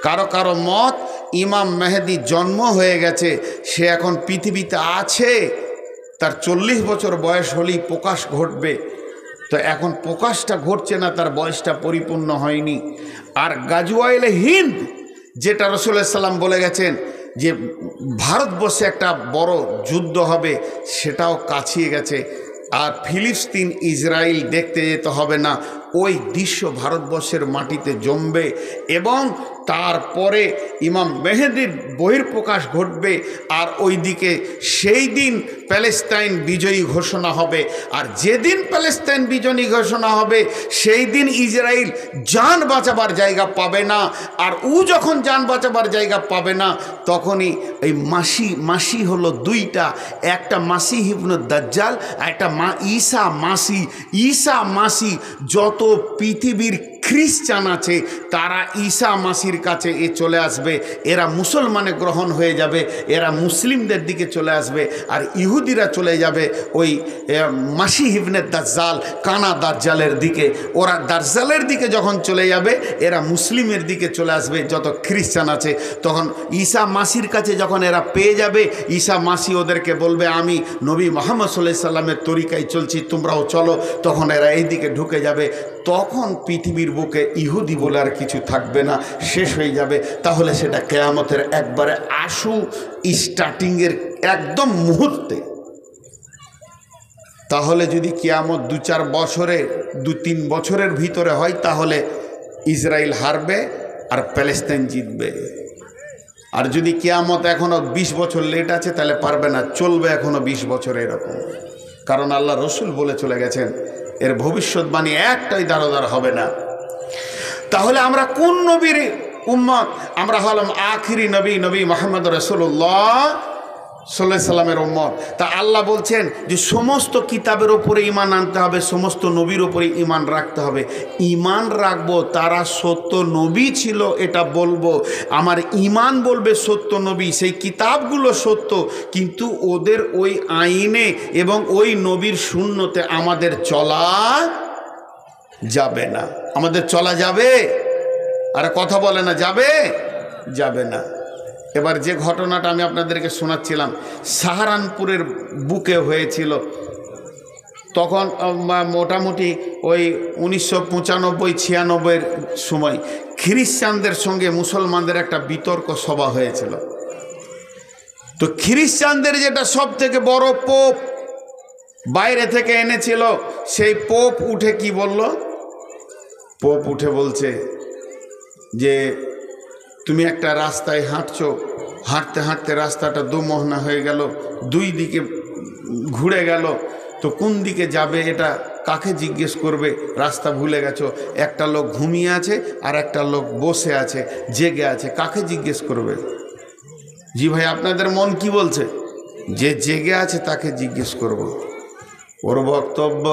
কারো কারো মত ইমাম মেহেদি জন্ম হয়ে গেছে, সে এখন পৃথিবীতে আছে, তার 40 বছর বয়স হলেই প্রকাশ ঘটবে। তো এখন প্রকাশটা ঘটছে না, তার বয়সটা পরিপূর্ণ হয়নি। আর গাজওয়াইলে হিন্দ, যেটা রাসূলুল্লাহ সাল্লাম বলে গেছেন যে ভারতবর্ষে একটা বড় যুদ্ধ হবে, সেটাও কাছিয়ে গেছে। আর ফিলিস্তিন ইসরায়েল দেখতে যেতে হবে না, ওই দৃশ্য ভারতবর্ষের মাটিতে জমবে, এবং তারপরে ইমাম মেহেদির বহির্প্রকাশ ঘটবে। আর ওইদিকে সেই দিন প্যালেস্টাইন বিজয়ী ঘোষণা হবে। আর যেদিন প্যালেস্টাইন বিজয়ী ঘোষণা হবে, সেই দিন ইসরায়েল জান বাঁচাবার জায়গা পাবে না। আর যখন জান বাঁচাবার জায়গা পাবে না, তখনই এই মাসি হলো 2টা, একটা মাসিহ ইবনে দাজ্জাল, আর একটা ঈসা মাসি। যত পৃথিবীর খ্রিস্টান আছে তারা ঈসা মাসির কাছে চলে আসবে, এরা মুসলমানে গ্রহণ হয়ে যাবে, এরা মুসলিমদের দিকে চলে আসবে। আর ইহুদিরা চলে যাবে ওই মাসিহ ইবনে দাজ্জাল, কানা দাজ্জালের দিকে। ওরা দাজ্জালের দিকে যখন চলে যাবে, এরা মুসলিমের দিকে চলে আসবে যত খ্রিস্টান আছে। তখন ঈসা মাসির কাছে যখন এরা পেয়ে যাবে, ঈসা মাসি ওদেরকে বলবে, আমি নবী মুহাম্মদ সাল্লাল্লাহু আলাইহি সাল্লামের তরিকায় চলছি, তোমরাও চলো। তখন এরা এই দিকে ঢুকে যাবে। তখন পৃথিবীর বুকে ইহুদি বলে আর কিছু থাকবে না, শেষ হয়ে যাবে। তাহলে সেটা কিয়ামতের একবারে আশু স্টার্টিংয়ের একদম মুহূর্তে। তাহলে যদি কিয়ামত 2-4 বছরে, 2-3 বছরের ভিতরে হয়, তাহলে ইসরায়েল হারবে আর প্যালেস্টাইন জিতবে। আর যদি কিয়ামত এখনো 20 বছর লেট আছে, তাহলে পারবে না, চলবে এখনো 20 বছর এরকম। কারণ আল্লাহ রসুল বলে চলে গেছেন, এর ভবিষ্যৎবাণী একটাই দারোদার হবে না। তাহলে আমরা কোন নবীর উম্মত? আমরা হলাম আখিরি নবী, নবী মুহাম্মদ রাসূলুল্লাহ সাল্লাল্লাহু আলাইহি সাল্লামের উম্মত। তা আল্লাহ বলছেন যে সমস্ত কিতাবের ওপরে ঈমান আনতে হবে, সমস্ত নবীর ওপরে ঈমান রাখতে হবে। ঈমান রাখবো তারা সত্য নবী ছিল এটা বলবো, আমার ঈমান বলবে সত্য নবী, সেই কিতাবগুলো সত্য, কিন্তু ওদের ওই আইনে এবং ওই নবীর সুন্নতে আমাদের চলা যাবে না। আমাদের চলা যাবে? আরে কথা বলে না, যাবে? যাবে না। এবার যে ঘটনাটা আমি আপনাদেরকে শোনাচ্ছিলাম সাহারানপুরের বুকে হয়েছিল, তখন মোটামুটি ওই 1995-96 সময় খ্রিস্টানদের সঙ্গে মুসলমানদের একটা বিতর্ক সভা হয়েছিল। তো খ্রিস্টানদের যেটা সব থেকে বড় পোপ বাইরে থেকে এনেছিল, সেই পোপ উঠে কি বলল? পোপ উঠে বলছে যে তুমি একটা রাস্তায় হাঁটছো, হাঁটতে হাঁটতে রাস্তাটা দুমহনা হয়ে গেল, দুই দিকে ঘুরে গেল, তো কোন দিকে যাবে এটা কাকে জিজ্ঞেস করবে? রাস্তা ভুলে গেছো, একটা লোক ঘুমিয়ে আছে আর একটা লোক বসে আছে, জেগে আছে, কাকে জিজ্ঞেস করবে? জি ভাই, আপনাদের মন কি বলছে? যে জেগে আছে তাকে জিজ্ঞেস করব। ওর বক্তব্য,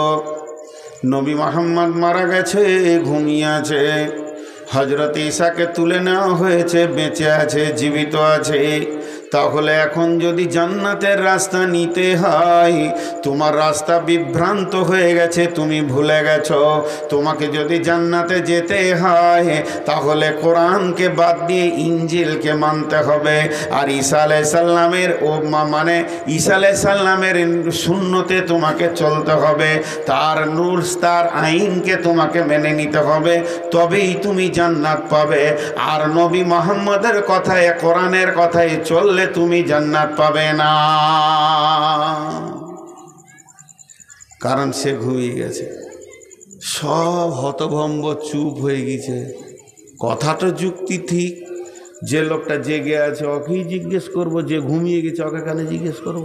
নবী মুহাম্মদ মারা গেছে, ঘুমিয়ে আছে, হজরত ঈসাকে তুলে নেওয়া হয়েছে, বেঁচে আছে, জীবিত আছে, তাহলে এখন যদি জান্নাতের রাস্তা নিতে হয়, তোমার রাস্তা বিভ্রান্ত হয়ে গেছে, তুমি ভুলে গেছো। তোমাকে যদি জান্নাতে যেতে হয় তাহলে কোরআনকে বাদ দিয়ে ইঞ্জিলকে মানতে হবে, আর ঈসা আলাইহিস সালামের মানে ঈসা আলাইহিস সালামের সুন্নতে তোমাকে চলতে হবে, তার নূর তার আইনকে তোমাকে মেনে নিতে হবে, তবেই তুমি জান্নাত পাবে। আর নবী মুহাম্মদের কথায়, কোরআনের কথায় চললে তুমি জান্নাত পাবে না। কারণ সে ঘুমিয়ে গেছে। সব হতভম্ব চুপ হয়ে গেছে। কথাটা যুক্তি ঠিক, যে লোকটা জেগে আছে ওকেই জিজ্ঞেস করব, যে ঘুমিয়ে গেছে ওকে কেন জিজ্ঞেস করব?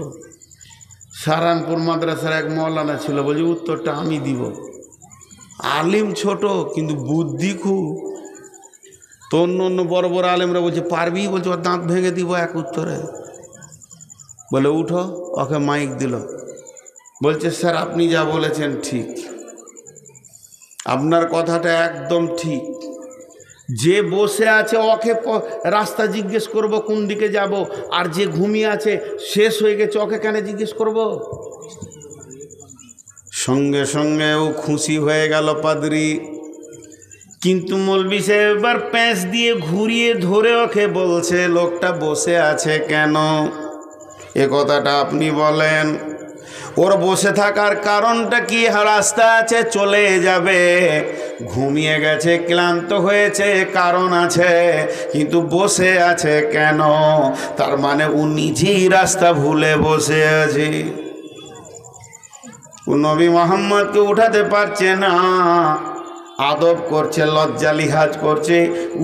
সাহারানপুর মাদ্রাসার এক মৌলানা ছিল, বলছে উত্তরটা আমি দিব। আলিম ছোট কিন্তু বুদ্ধি খুব। তো অন্য বড় বড় আলেমরা বলছে পারবি, বলছে ওর দাঁত ভেঙে দিব এক উত্তরে। বলে উঠো, ওকে মাইক দিল, বলছে স্যার আপনি যা বলেছেন ঠিক, আপনার কথাটা একদম ঠিক। যে বসে আছে ওকে রাস্তা জিজ্ঞেস করব কোন দিকে যাব, আর যে ঘুমিয়ে আছে শেষ হয়ে গেছে ওকে কেন জিজ্ঞেস করব? সঙ্গে সঙ্গে ও খুশি হয়ে গেল পাদ্রী। কিন্তু মৌলভী সাহেব এবার প্যাঁচ দিয়ে ঘুরিয়ে ধরে ওকে বলছে লোকটা বসে আছে কেন, এ কথাটা আপনি বলেন। ওর বসে থাকার কারণটা কি? রাস্তা আছে, চলে যাবে, ঘুমিয়ে গেছে, ক্লান্ত হয়েছে, কারণ আছে, কিন্তু বসে আছে কেন? তার মানে ও নিজেই রাস্তা ভুলে বসে আছে। ও নবী মুহাম্মদকে উঠাতে পারছে না, আদব করছে, লজ্জা লিহাজ করছে,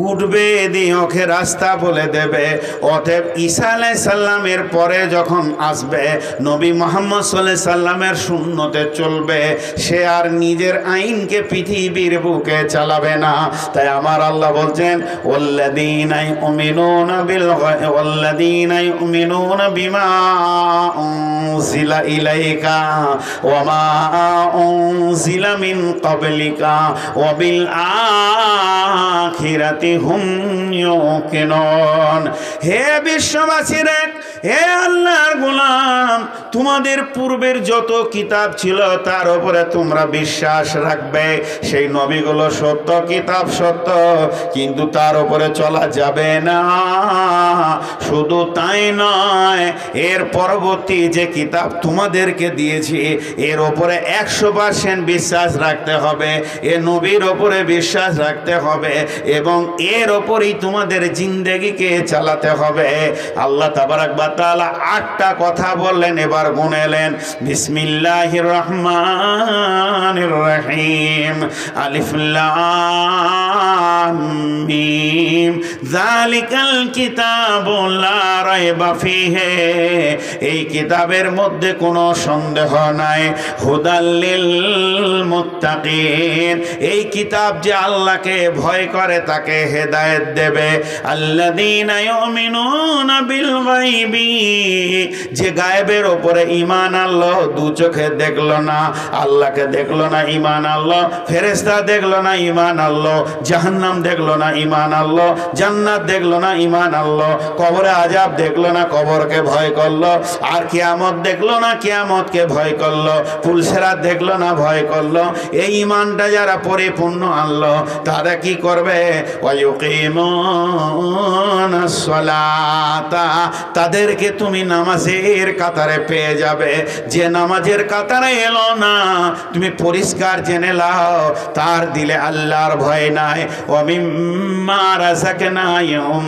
উঠবে দিয়ে ওকে রাস্তা বলে দেবে। অতএব ঈসা আলাইহিস সালামের পরে যখন আসবে, নবী মুহাম্মদ সাল্লাল্লাহু আলাইহি সাল্লামের সুন্নতে চলবে, সে আর নিজের আইনকে পৃথিবীর বুকে চালাবে না। তাই আমার আল্লাহ বলছেন ওয়াল্লাযীনা ইউমিনুনা বিল গায়বি ওয়াল্লাযীনা ইউমিনুনা বিমা উনজিলা ইলাইকা ওয়া মা উনজিলা মিন ক্বাবলিকা ওয়াবিল আখিরাতি হুম ইউকিনুন। হে বিশ্ববাসীরা, হে আল্লাহর গোলাম, তোমাদের পূর্বের যত কিতাব ছিল তার উপরে তোমরা বিশ্বাস রাখবে। সেই নবীগুলো সত্য, কিতাব সত্য, কিন্তু তার উপরে চলা যাবে না। শুধু তাই নয়, এর পরবর্তী যে কিতাব তোমাদেরকে দিয়েছি এর উপরে 100% বিশ্বাস রাখতে হবে, এ নবীর ওপরে বিশ্বাস রাখতে হবে, এবং এর ওপরেই তোমাদের জিন্দেগিকে চালাতে হবে। আল্লাহ তাবারাক ওয়া তাআলা 8টা কথা বললেন, এবার গুনেলেন। বিসমিল্লাহির রহমানির রহিম, আলিফ লাম মিম, যালিকাল কিতাবু লা রাইবা ফিহি, এই কিতাবের মধ্যে কোনো সন্দেহ নাই। হুদাল লিল মুত্তাকিন, এই কিতাব যে আল্লাহকে ভয় করে তাকে হেদায়েত দেবে। আল্লাযীনা ইউমিনুনা বিল গায়বি যে গায়েবের ওপরে ঈমান আনলো, দু চোখে দেখলো না, আল্লাহকে দেখলো না, ঈমান আনলো, ফেরেশতা দেখলো না, ঈমান আনলো, জাহান্নাম দেখলো না, ঈমান আনলো, জান্নাত দেখলো না, ঈমান আনলো, কবরে আযাব দেখলো না, কবরকে ভয় করলো, আর কিয়ামত দেখলো না, কিয়ামতকে ভয় করলো, পুলসেরাত দেখলো না, ভয় করলো। এই ঈমানটা যারা পরিপূর্ণ আনলো তারা কি করবে? ওয়ায়ুকিমুনাস সালাতা, তাদেরকে তুমি নামাজের কাতারে পেয়ে যাবে। যে নামাজের কাতারে এলো না, তুমি পরিষ্কার জেনে লাও তার দিলে আল্লাহর ভয় নাই। ওয়া মিম্মা রাযাকনাহুম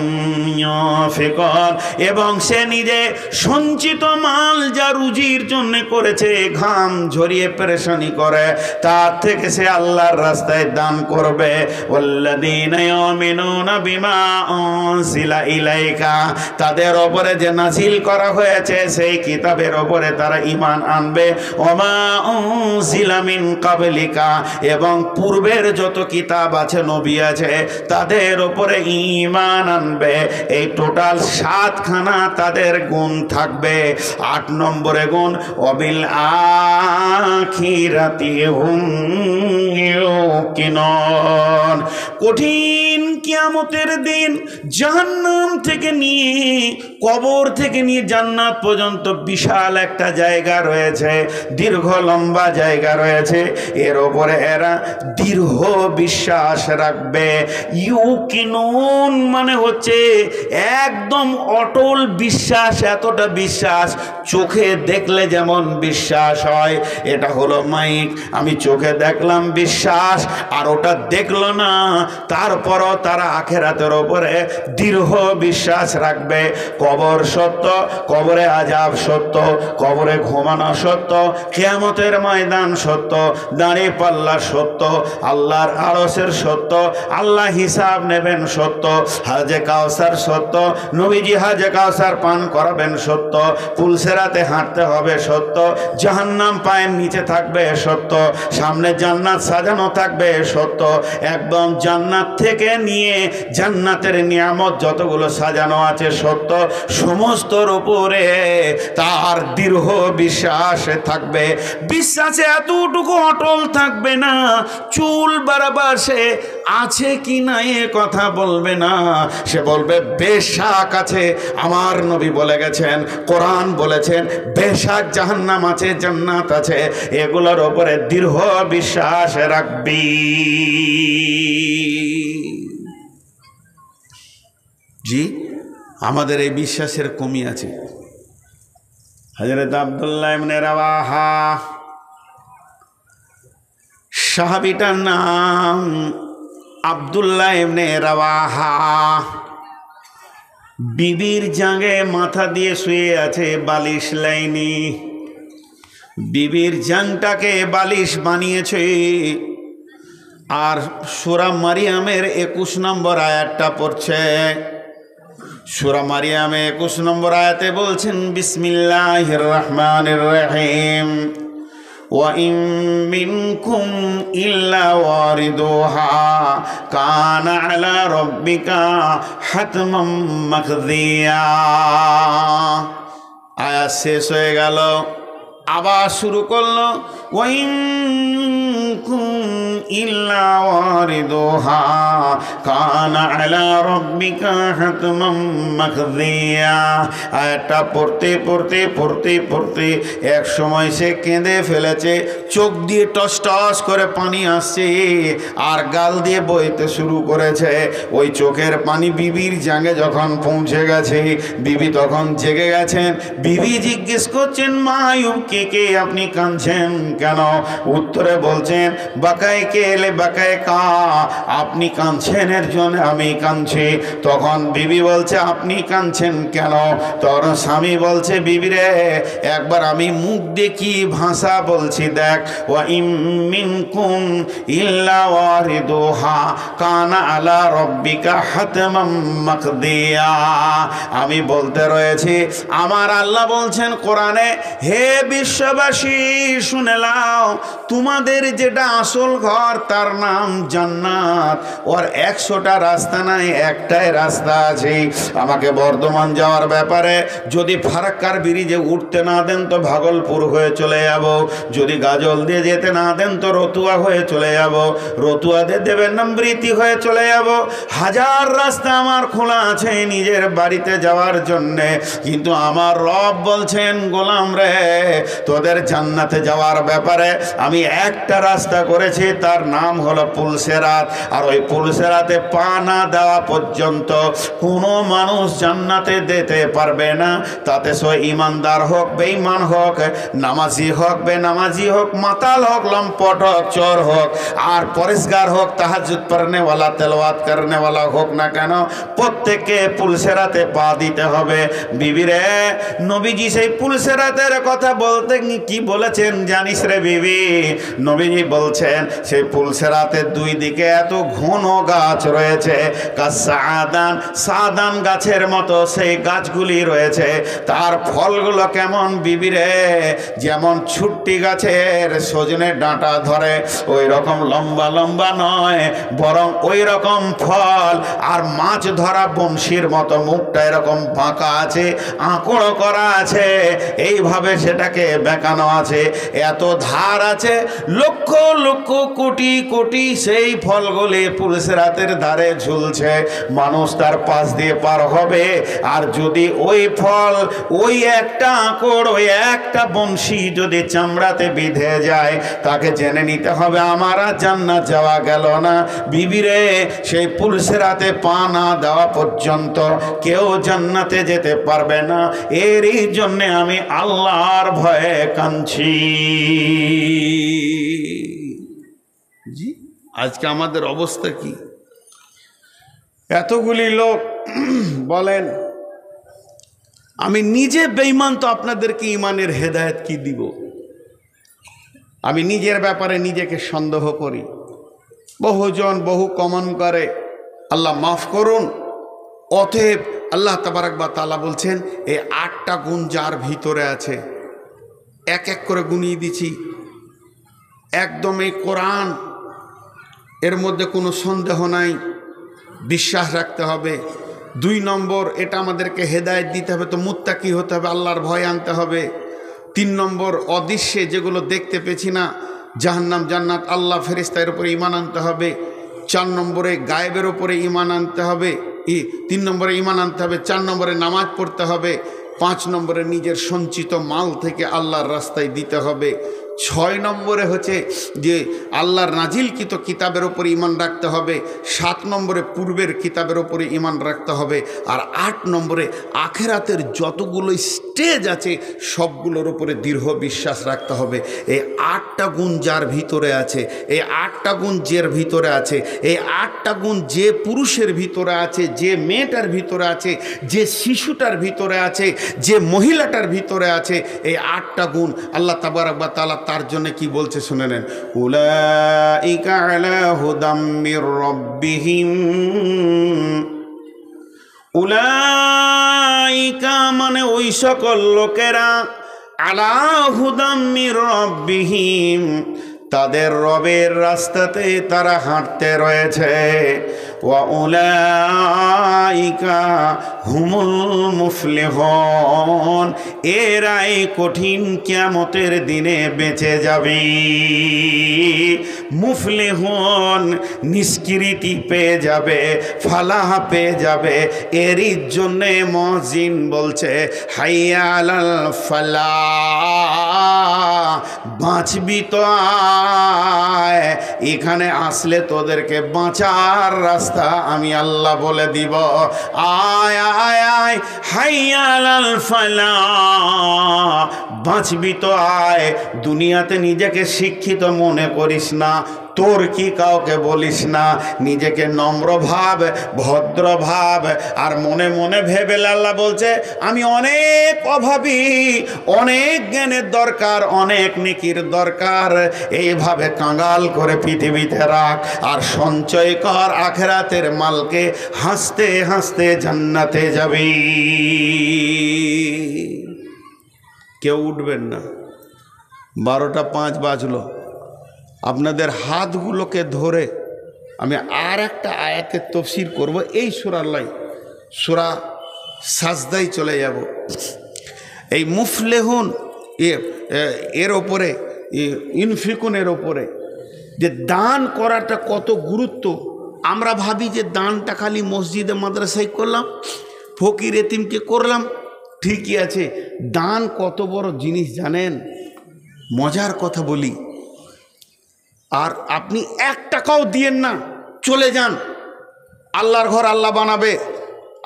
ইউনফিকুন, এবং সে নিজে সঞ্চিত মাল যা রুজির জন্য করেছে, ঘাম ঝরিয়ে পেরেশানি করে, তার থেকে সে আল্লাহর রাস্তায় দান করবে। ওয়াল্লাযীনা ইউমিনুনা বিমা উনজিলা ইলাইকা, তাদের উপরে যে নাযিল করা হয়েছে সেই কিতাবের উপরে তারা ঈমান আনবে। ওমা উনজিলা মিন ক্বাবলিকা, এবং পূর্বের যত কিতাব আছে, নবী আছে, তাদের উপরে ঈমান আনবে। এই টোটাল 7খানা তাদের গুণ থাকবে। 8 নম্বরে গুণ ওয়াবিল আখিরাতি হুম ইউকিনুন, কঠিন কিয়ামতের দিন জাহান্নাম থেকে নিয়ে, কবর থেকে নিয়ে জান্নাত পর্যন্ত বিশাল একটা জায়গা রয়েছে, দীর্ঘ লম্বা জায়গা রয়েছে। এর ওপরে এরা দৃঢ় বিশ্বাস রাখবে। ইউকিনুন মানে হচ্ছে একদম অটল বিশ্বাস। এতটা বিশ্বাস চোখে দেখলে যেমন বিশ্বাস হয়, এটা হলো মাইক, আমি চোখে দেখলাম বিশ্বাস, আর ওটা দেখলো না, তারপরও তারা আখিরাতের উপরে দৃঢ় বিশ্বাস রাখবে। কবর সত্য, কবরে আযাব সত্য, কবরে ঘুমানো সত্য, কিয়ামতের ময়দান সত্য, দাঁড়িয়ে পাল্লা সত্য, আল্লাহর আরশের সত্য, আল্লাহ হিসাব নেবেন সত্য, হাজে কাউসার সত্য, নবীজি হাজে কাউসার পান করাবেন সত্য, পুলসেরাতে হাঁটতে হবে সত্য, জাহান্নাম পায়ের নিচে থাকবে সত্য, সামনে জান্নাত সাজানো থাকবে সত্য। একদম জান্নাত থেকে নিয়ে জান্নাতের নিয়ামত যতগুলো সাজানো আছে সত্য, সমস্তর উপরে তার দৃঢ় বিশ্বাস থাকবে। বিশ্বাসে এতটুকু অটল থাকবে না, চুল বাড়াবার সে আছে কি না এ কথা বলবে না, সে বলবে বেশাক আছে, আমার নবী বলে গেছেন, কোরআন বলেছেন, বেশাক জাহান্নাম আছে, জান্নাত আছে, এগুলোর উপরে দৃঢ় বিশ্বাস রাখবি। জি, আমাদের এই বিশ্বাসের কমি আছে। হযরত আব্দুল্লাহ ইবনে রাওয়াহা, সাহাবীটার নাম আব্দুল্লাহ ইবনে রাওয়াহা, বিবির জাঙ্গে মাথা দিয়ে শুয়ে আছে, বালিশ লাইনি, বিবির জাংটাকে বালিশ বানিয়েছে। আর সূরা মারিয়ামের 21 নম্বর আয়াতটা পড়ছে। সূরা মারিয়ামে 21 নম্বর আয়াতে বলছেন, বিসমিল্লাহির রহমানির রহিম, ওয়া ইন মিনকুম ইল্লা ওয়ারিদুহা কানা আলা রাব্বিকা হাতমান মাকদিয়া। আয়াত শেষ হয়ে গেল, আবার শুরু করলো, ওয়া ইন মিনকুম ইল্লা ওয়ারিদুহা কানা আলা রাব্বিকা হাতমান মাকদিয়া। আয়াতটা পড়তে পড়তে পড়তে পড়তে এক সময় সে কেঁদে ফেলেছে, চোখ দিয়ে টস টস করে পানি আসছে আর গাল দিয়ে বইতে শুরু করেছে। ওই চোখের পানি বিবির জাঙ্গে যখন পৌঁছে গেছে, বিবি তখন জেগে গেছেন। বিবি জিজ্ঞেস করছেন, মা ইউবকি, কে আপনি কাঁদছেন কেন? উত্তরে বলছেন, বাকায় কে এলে বাকায় কা, আপনি কাঁদছেন এর জন্য আমি কাঁদছি। তখন বিবি বলছে, আপনি কাঁদছেন কেন? তখন স্বামী বলছে, বিবি রে, একবার আমি মুখ দিয়ে কি ভাষা বলছি দেখ, ওয়া ইম মিনকুম ইল্লা ওয়ারিদুহা কানা আলা রাব্বিকা হাতমান মাকদিয়া। আমি বলতে রয়েছি, আমার আল্লাহ বলছেন কোরআনে, হে বিশ্ববাসী শুনে নাও, তোমাদের যে যেটা আসল ঘর তার নাম জান্নাত। ওর 100টা রাস্তা নাই, একটাই রাস্তা আছে। আমাকে বর্ধমান যাওয়ার ব্যাপারে যদি ফারাক্কার ব্রিজে উঠতে না দেন তো ভাগলপুর হয়ে চলে যাব, যদি গাজল দিয়ে যেতে না দেন তো রতুয়া হয়ে চলে যাব, রতুয়া দিয়ে দেবেন নম্বৃতি হয়ে চলে যাব। হাজার রাস্তা আমার খোলা আছে নিজের বাড়িতে যাওয়ার জন্যে, কিন্তু আমার রব বলছেন গোলাম রে তোদের জান্নাতে যাওয়ার ব্যাপারে আমি একটা রাস্তা করেছি, তার নাম হলো পুলসেরাত। আর ওই পুলসেরাতে পা না দেওয়া পর্যন্ত কোনো মানুষ জান্নাতে যেতে পারবে না। তাতে সে ইমানদার হোক, বেঈমান হোক, নামাজি হোক, বেনামাজি হোক, মাতাল হোক, লম্পট হোক, চোর হোক, আর পরিষ্কার হোক, তাহাজ্জুদ পড়নেওয়ালা, তেলাওয়াত করনেওয়ালা হোক না কেন, প্রত্যেককে পুলসেরাতে পা দিতে হবে। বিবিরে, নবীজি সেই পুলসেরাতের কথা বলতে কি বলেছেন জানিস রে বিবি? নবীজি বলছেন সেই পুলসেরাতের দুই দিকে এত ঘন গাছ রয়েছে, কাসাদান, সাদান গাছের মতো সেই গাছগুলি রয়েছে। তার ফলগুলো কেমন বিবিরে? যেমন ছুট্টি গাছের সজনে ডাঁটা ধরে ওই রকম লম্বা লম্বা নয়, বরং ওই রকম ফল। আর মাছ ধরা বংশীর মতো মুখটা এরকম বাঁকা আছে, আঁকড়ো করা আছে, এইভাবে সেটাকে বেঁকানো আছে। এত ধার আছে, লক্ষ লক্ষ কোটি কোটি সেই ফলগুলি পুলসেরাতের ধারে ঝুলছে। মানুষ তার পাশ দিয়ে পার হবে, আর যদি ওই ফল, ওই একটা আঁকড়, ওই একটা বংশী যদি চামড়াতে বিঁধে যায়, তাকে জেনে নিতে হবে আমার আর জান্নাত যাওয়া গেল না। বিবিরে, সেই পুলসেরাতে পা না দেওয়া পর্যন্ত কেউ জান্নাতে যেতে পারবে না। এরই জন্যে আমি আল্লাহর ভয়ে কাঁদছি। জি, আজকে আমাদের অবস্থা কি? এতগুলি লোক বলেন আমি নিজে বেঈমান, তো আপনাদেরকে ইমানের হেদায়েত কি দিব? আমি নিজের ব্যাপারে নিজেকে সন্দেহ করি। বহুজন বহু কমন করে, আল্লাহ মাফ করুন। অতএব আল্লাহ তাবারাক ওয়া তাআলা বলছেন এই 8টা গুণ যার ভিতরে আছে, এক এক করে গুনিয়ে দিছি। একদম এই কোরআন, এর মধ্যে কোনো সন্দেহ নাই, বিশ্বাস রাখতে হবে। 2 নম্বর, এটা আমাদেরকে হেদায়েত দিতে হবে, তো মুত্তাকি হতে হবে, আল্লাহর ভয় আনতে হবে। 3 নম্বর, অদৃশ্যে যেগুলো দেখতে পেছি না, জাহান্নাম, জান্নাত, আল্লাহ, ফেরেশতার উপরে ঈমান আনতে হবে। 4 নম্বরে গায়েবের উপরে ঈমান আনতে হবে। 3 নম্বরে ঈমান আনতে হবে। 4 নম্বরে নামাজ পড়তে হবে। 5 নম্বরে নিজের সঞ্চিত মাল থেকে আল্লাহর রাস্তায় দিতে হবে। 6 নম্বরে হচ্ছে যে আল্লাহর নাজিলকৃত কিতাবের উপরে ঈমান রাখতে হবে। 7 নম্বরে পূর্বের কিতাবের উপরে ঈমান রাখতে হবে। আর 8 নম্বরে আখেরাতের যতগুলো স্টেজ আছে সবগুলোর উপরে দৃঢ় বিশ্বাস রাখতে হবে। এই 8টা গুণ যার ভিতরে আছে, এই 8টা গুণ যের ভিতরে আছে, এই 8টা গুণ যে পুরুষের ভিতরে আছে, যে মেয়েটার ভিতরে আছে, যে শিশুটার ভিতরে আছে, যে মহিলাটার ভিতরে আছে, এই 8টা গুণ আল্লাহ তাবারাক ওয়া তাআলা তার জন্য কি বলছে শুনে নেন। উলাইকা আলা হুদাম মির রাব্বিহিম, উলাইকা মানে ওই সকল লোকেরা, আলা হুদাম মির রাব্বিহিম তাদের রবের রাস্তাতে তারা হাঁটতে রয়েছে। ওয়া উলাইকা হুমুল মুফলিহুন, এরাই কঠিন কিয়ামতের দিনে বেঁচে যাবে। মুফলিহুন নিষ্কৃতি পেয়ে যাবে, ফালাহ পেয়ে যাবে। এরই জন্যে মুয়াজ্জিন বলছে হাইয়া আলাল ফালাহ, বাঁচবি তো আয়, এখানে আসলে তোদেরকে বাঁচার রাস্তা আমি আল্লাহ বলে দিব। আয় আয় আয়, হাইয়া আলাল ফালাহ, বাঁচবি তো আয়। দুনিয়াতে নিজেকে শিক্ষিত মনে করিস না, তোর কি কাউকে বলিস না, নিজেকে নম্র ভাব, ভদ্র ভাব। আর মনে মনে ভেবে আল্লাহ বলছে আমি অনেক অভাবী, অনেক জ্ঞানের দরকার, অনেক নেকির দরকার। এইভাবে কাঙ্গাল করে পৃথিবীতে রাখ, আর সঞ্চয় কর আখিরাতের মালকে, হাসতে হাসতে জান্নাতে যাবি। কেউ উঠবেন না। 12টা 5 বাজলো, আপনাদের হাতগুলোকে ধরে আমি আর একটা আয়াতের তফসির করব। এই সূরার লাই সূরা সাজদায় চলে যাব। এই মুফলেহুন এর ওপরে, ইনফিকুনের ওপরে যে দান করাটা কত গুরুত্ব। আমরা ভাবি যে দানটা খালি মসজিদে মাদ্রাসায় করলাম, ফকির এতিমকে করলাম, ঠিকই আছে। দান কত বড় জিনিস জানেন? মজার কথা বলি, আর আপনি 1 টাকাও দিয়েন না, চলে যান, আল্লাহর ঘর আল্লাহ বানাবে,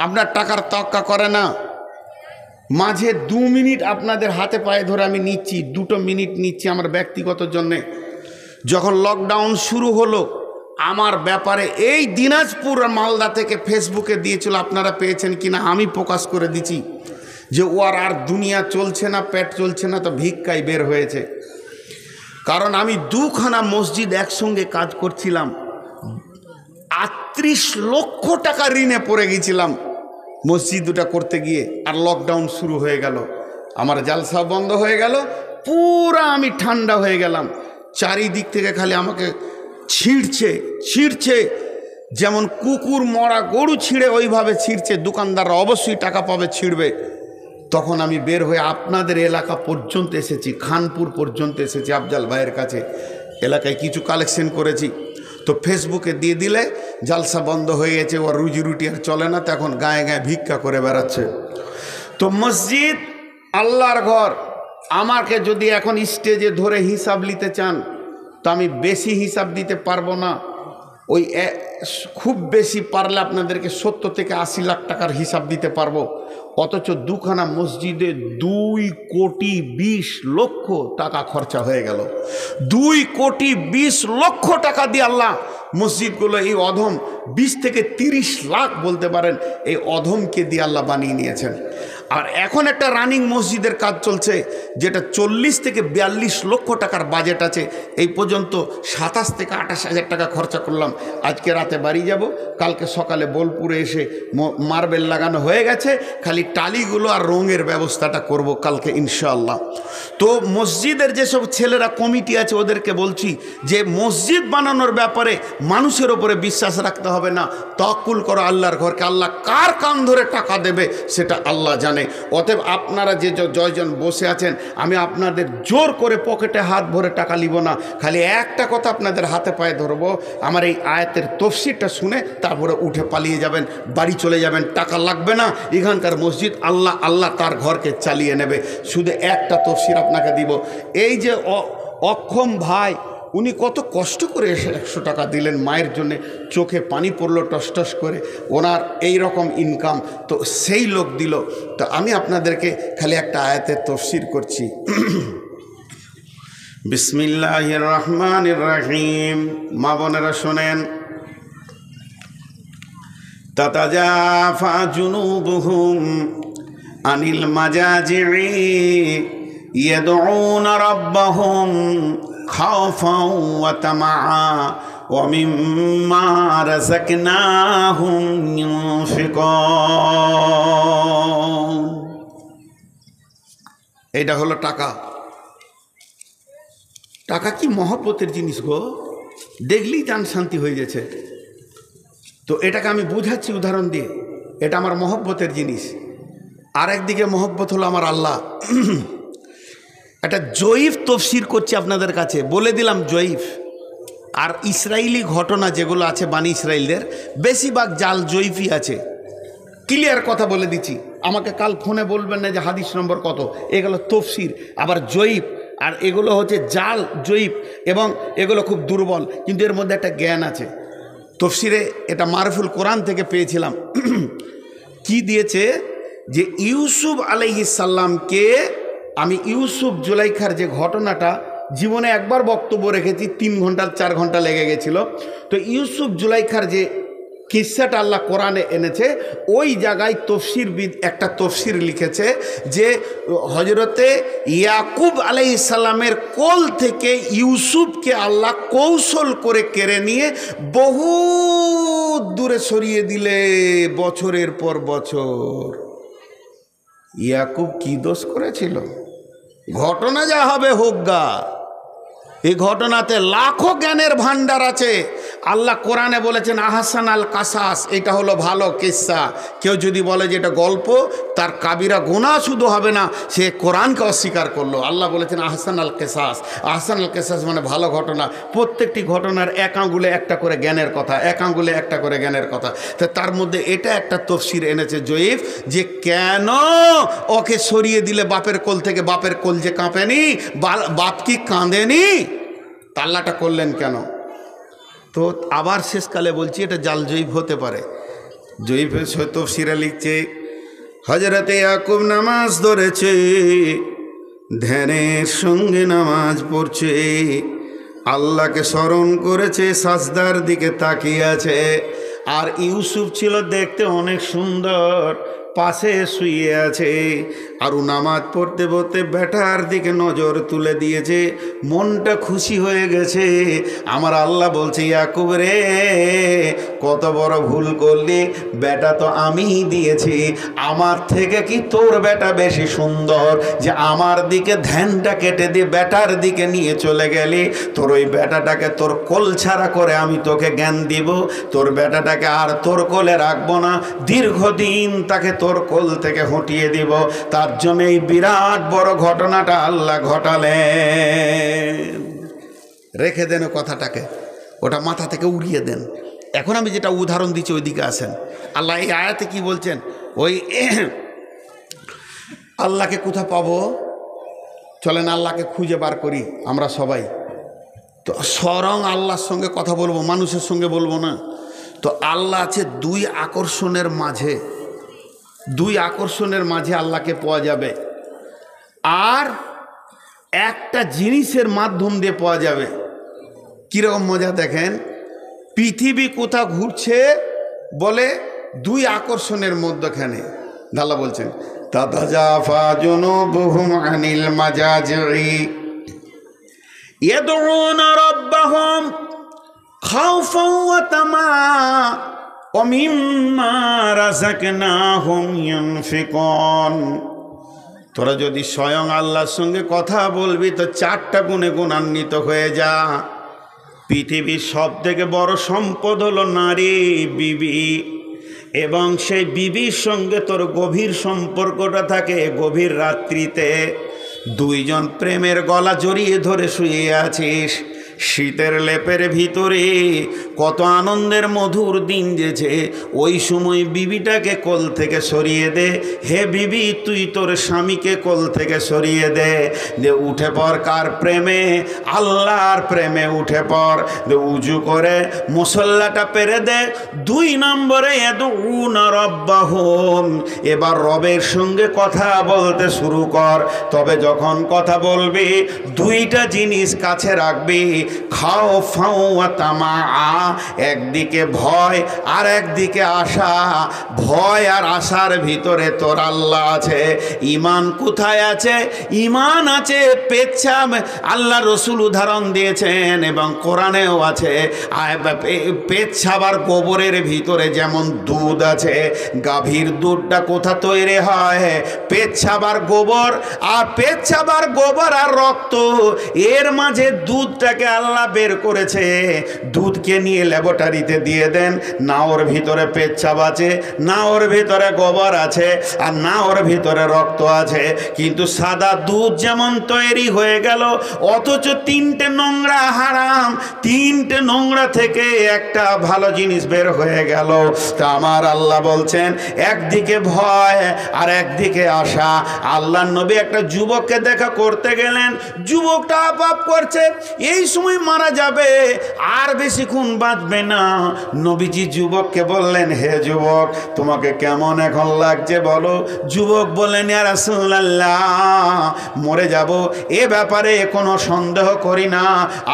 আপনার টাকার তওয়াক্কা করে না। মাঝে 2 মিনিট আপনাদের হাতে পায়ে ধরে আমি নিচ্ছি, 2 মিনিট নিচ্ছি আমার ব্যক্তিগত জন্যে। যখন লকডাউন শুরু হলো, আমার ব্যাপারে এই দিনাজপুর আর মালদা থেকে ফেসবুকে দিয়েছিল, আপনারা পেয়েছেন কিনা আমি প্রকাশ করে দিচ্ছি, যে ওর আর দুনিয়া চলছে না, পেট চলছে না, তো ভিক্ষায় বের হয়েছে। কারণ আমি 2খানা মসজিদ একসঙ্গে কাজ করছিলাম, 38 লক্ষ টাকা ঋণে পড়ে গেছিলাম মসজিদ দুটা করতে গিয়ে। আর লকডাউন শুরু হয়ে গেল, আমার জালসা বন্ধ হয়ে গেল, পুরা আমি ঠান্ডা হয়ে গেলাম। চারিদিক থেকে খালি আমাকে ছিঁড়ছে, যেমন কুকুর মরা গরু ছিঁড়ে ওইভাবে ছিঁড়ছে। দোকানদাররা অবশ্যই টাকা পাবে, ছিঁড়বে। তখন আমি বের হয়ে আপনাদের এলাকা পর্যন্ত এসেছি, খানপুর পর্যন্ত এসেছি, আফজাল ভাইয়ের কাছে। এলাকায় কিছু কালেকশন করেছি, তো ফেসবুকে দিয়ে দিলে জালসা বন্ধ হয়ে গেছে, ওর রুজি রুটি আর চলে না, তো এখন গায়ে গায়ে ভিক্ষা করে বেড়াচ্ছে। তো মসজিদ আল্লাহর ঘর, আমাকে যদি এখন স্টেজে ধরে হিসাব নিতে চান তো আমি বেশি হিসাব দিতে পারবো না। ওই খুব বেশি পারলে আপনাদেরকে 70 থেকে 80 লাখ টাকার হিসাব দিতে পারবো। অথচ 2খানা মসজিদে 2 কোটি 20 লক্ষ টাকা খরচা হয়ে গেল। 2 কোটি 20 লক্ষ টাকা দিয়ে আল্লাহ মসজিদগুলো, এই অধম 20 থেকে 30 লাখ বলতে পারেন, এই অধমকে দিয়ে আল্লাহ বানিয়ে নিয়েছেন। আর এখন একটা রানিং মসজিদের কাজ চলছে, যেটা 40 থেকে 42 লক্ষ টাকার বাজেট আছে। এই পর্যন্ত 27 থেকে 28 হাজার টাকা খরচা করলাম। আজকে রাতে বাড়ি যাব, কালকে সকালে বোলপুরে এসে মার্বেল লাগানো হয়ে গেছে, খালি টালিগুলো আর রঙের ব্যবস্থাটা করব কালকে ইনশাআল্লাহ। তো মসজিদের যেসব ছেলেরা কমিটি আছে ওদেরকে বলছি যে মসজিদ বানানোর ব্যাপারে মানুষের ওপরে বিশ্বাস রাখতে হবে না, তাওয়াক্কুল করো আল্লাহর ঘরকে। আল্লাহ কার কান ধরে টাকা দেবে সেটা আল্লাহ জানে। অতএব আপনারা যে জয়জন বসে আছেন, আমি আপনাদের জোর করে পকেটে হাত ভরে টাকা নিব না। খালি একটা কথা আপনাদের হাতে পায়ে ধরবো, আমার এই আয়াতের তফসিরটা শুনে তারপরে উঠে পালিয়ে যাবেন, বাড়ি চলে যাবেন, টাকা লাগবে না। এখানকার মসজিদ আল্লাহ আল্লাহ তার ঘরকে চালিয়ে নেবে। শুধু একটা তফসির আপনাকে দিব। এই যে অক্ষম ভাই, উনি কত কষ্ট করে এসে 100 টাকা দিলেন মায়ের জন্যে, চোখে পানি পড়লো টস টস করে, ওনার এই রকম ইনকাম, তো সেই লোক দিল। তো আমি আপনাদেরকে খালি একটা আয়াতের তফসির করছি। বিসমিল্লাহির রহমানির রহিম। মা বোনেরা শোনেন। তাতাজাফা জুনুবুহুম আনিল মাজাজি'i ইয়াদউনা রাব্বাহুম খাওফান ওয়া তামাআ ওয়া মিম্মা রাযাকনাহুম ইউনফিকুন। এইটা হলো টাকা। টাকা কি মহব্বতের জিনিস গো, দেখলেই জান শান্তি হয়ে গেছে। তো এটাকে আমি বুঝাচ্ছি উদাহরণ দিয়ে, এটা আমার মহব্বতের জিনিস। আর একদিকে মহব্বত হলো আমার আল্লাহ। একটা জয়ীফ তফসির করছি আপনাদের কাছে, বলে দিলাম জয়ীফ। আর ইসরায়েলি ঘটনা যেগুলো আছে বানি ইসরায়েলদের, বেশিরভাগ জাল জয়ীফই আছে। ক্লিয়ার কথা বলে দিচ্ছি, আমাকে কাল ফোনে বলবেন না যে হাদিস নম্বর কত। এগুলো তফসির, আবার জয়ীফ, আর এগুলো হচ্ছে জাল জয়ীফ, এবং এগুলো খুব দুর্বল, কিন্তু এর মধ্যে একটা জ্ঞান আছে। তফসিরে এটা মারফুল কোরআন থেকে পেয়েছিলাম। কি দিয়েছে যে ইউসুফ আলাইহিস সালামকে, আমি ইউসুফ জুলাইখার যে ঘটনাটা জীবনে একবার বক্তব্য রেখেছি, 3 ঘন্টা 4 ঘন্টা লেগে গেছিল। তো ইউসুফ জুলাইখার যে কিস্সাটা আল্লাহ কোরআনে এনেছে, ওই জায়গায় তফসিরবিদ একটা তফসির লিখেছে যে হজরতে ইয়াকুব আলাইহিস সালামের কোল থেকে ইউসুফকে আল্লাহ কৌশল করে কেড়ে নিয়ে বহু দূরে সরিয়ে দিলে, বছরের পর বছর। ইয়াকুব কি দোষ করেছিল? ঘটনা যা হবে হোক গা, এই ঘটনাতে লাখো জ্ঞানের ভান্ডার আছে। আল্লাহ কোরআনে বলেছেন আহসান আল কাসাস, এটা হলো ভালো কিস্সা। কেউ যদি বলে যে এটা গল্প, তার কাবিরা গুনাহ শুধু হবে না, সে কোরআনকে অস্বীকার করলো। আল্লাহ বলেছেন আহসান আল কেসাস। আহসান আল কেসাস মানে ভালো ঘটনা। প্রত্যেকটি ঘটনার এক আঙ্গুলে একটা করে জ্ঞানের কথা, এক আঙ্গুলে একটা করে জ্ঞানের কথা। তো তার মধ্যে এটা একটা তফসির এনেছে জয়ীফ, যে কেন ওকে সরিয়ে দিলে বাপের কোল থেকে, বাপের কোল যে কাঁপেনি, বাপ কি কাঁদেনি, তাল্লাটা করলেন কেন? তো আবার শেষকালে বলছি এটা জাল জয়ীফ হতে পারে। জয়ীফের তফসিরে লিখছে হযরতে ইয়াকুব নামাজ ধরেছে, ধ্যানের সঙ্গে নামাজ পড়ছে, আল্লাহকে স্মরণ করেছে, সাজদার দিকে তাকিয়ে আছে। আর ইউসুফ ছিল দেখতে অনেক সুন্দর, পাশে শুয়ে আছে। আর নামাজ পড়তে পড়তে বেটার দিকে নজর তুলে দিয়েছে, মনটা খুশি হয়ে গেছে। আমার আল্লাহ বলছে ইয়াকুব রে, কত বড় ভুল করলি, বেটা তো আমিই দিয়েছি, আমার থেকে কি তোর বেটা বেশি সুন্দর যে আমার দিকে ধ্যানটা কেটে দিয়ে বেটার দিকে নিয়ে চলে গেলি? তোর ওই বেটাটাকে তোর কোল ছাড়া করে আমি তোকে জ্ঞান দিব, তোর বেটাটাকে আর তোর কোলে রাখবো না, দীর্ঘদিন তাকে তোর কোল থেকে হটিয়ে দিব। তার জন্য এই বিরাট বড় ঘটনাটা আল্লাহ ঘটালেন। রেখে দেন কথাটাকে, ওটা মাথা থেকে উড়িয়ে দেন। এখন আমি যেটা উদাহরণ দিচ্ছি ওইদিকে আসেন। আল্লাহ এই আয়াতে কি বলছেন? ওই আল্লাহকে কোথা পাবো? চলেন আল্লাহকে খুঁজে বার করি আমরা সবাই। তো স্বয়ং আল্লাহর সঙ্গে কথা বলবো, মানুষের সঙ্গে বলবো না। তো আল্লাহ আছে দুই আকর্ষণের মাঝে, দুই আকর্ষণের মাঝে আল্লাহকে পাওয়া যাবে। আর একটা জিনিসের মাধ্যম দিয়ে পাওয়া যাবে। কীরকম মজা দেখেন, পৃথিবী কোথা ঘুরছে বলে দুই আকর্ষণের মধ্যখানে। আল্লাহ বলছেন তাতাজাফা জুনুবুহুম আনিল মাজাজি ইয়াদউনা রাব্বাহুম খাওফান ওয়া তামাআ ওয়া মিম্মা রাযাকনাহুম ইউনফিকুন। তোরা যদি স্বয়ং আল্লাহর সঙ্গে কথা বলবি তো 4টা গুণে গুণান্বিত হয়ে যা। পৃথিবীর সব থেকে বড় সম্পদ হলো নারী, বিবি, এবং সেই বিবির সঙ্গে তোর গভীর সম্পর্কটা থাকে গভীর রাত্রিতে। দুইজন প্রেমের গলা জড়িয়ে ধরে শুয়ে আছিস, শীতের লেপের ভিতরে কত আনন্দের মধুর দিন যেছে। ওই সময় বিবিটাকে কোল থেকে সরিয়ে দে, হে বিবি তুই তোর স্বামীকে কোল থেকে সরিয়ে দে, যে উঠে পড় কার প্রেমে? আল্লাহর প্রেমে উঠে পড়। যে উজু করে মুসল্লাটা পেরে দে। 2 নম্বরে ইয়াদউনা রাব্বাহুম, এবার রবের সঙ্গে কথা বলতে শুরু কর। তবে যখন কথা বলবি 2টা জিনিস কাছে রাখবি, খাওফান ওয়া তামাআ, একদিকে ভয় আর একদিকে আশা। ভয় আর আশার ভিতরে তোর আল্লাহ আছে। ঈমান কোথায় আছে? ঈমান আছে পেচ্ছাব। আল্লাহ রসুল উদাহরণ দিয়েছেন এবং কোরআনেও আছে। পেচ্ছাব আর গোবরের ভিতরে যেমন দুধ আছে, গাভীর দুধটা কোথা তৈরি হয়? পেচ্ছাব আর গোবর। আর পেচ্ছাব আর গোবর আর রক্ত, এর মাঝে দুধটাকে আল্লাহ বের করেছে। দুধকে নিয়ে ল্যাবরেটরিতে দিয়ে দেন, না ওর ভিতরে পেচ্ছাব আছে, না ওর ভিতরে গোবর আছে, আর না ওর ভিতরে রক্ত আছে। কিন্তু সাদা দুধ যেমন তৈরি হয়ে গেল, অথচ 3টে নোংরা হারাম, 3টে নোংরা থেকে একটা ভালো জিনিস বের হয়ে গেল। তা আমার আল্লাহ বলছেন একদিকে ভয় আর একদিকে আশা। আল্লাহর নবী একটা যুবককে দেখা করতে গেলেন, যুবকটা পাপ করছে, এই সময় মারা যাবে, আর বেশিক্ষণ বাঁচবে না। নবীজি যুবককে বললেন, হে যুবক তোমাকে কেমন এখন লাগছে বলো? যুবক বললেন, ইয়া রাসূলুল্লাহ মরে যাব এ ব্যাপারে কোনো সন্দেহ করি না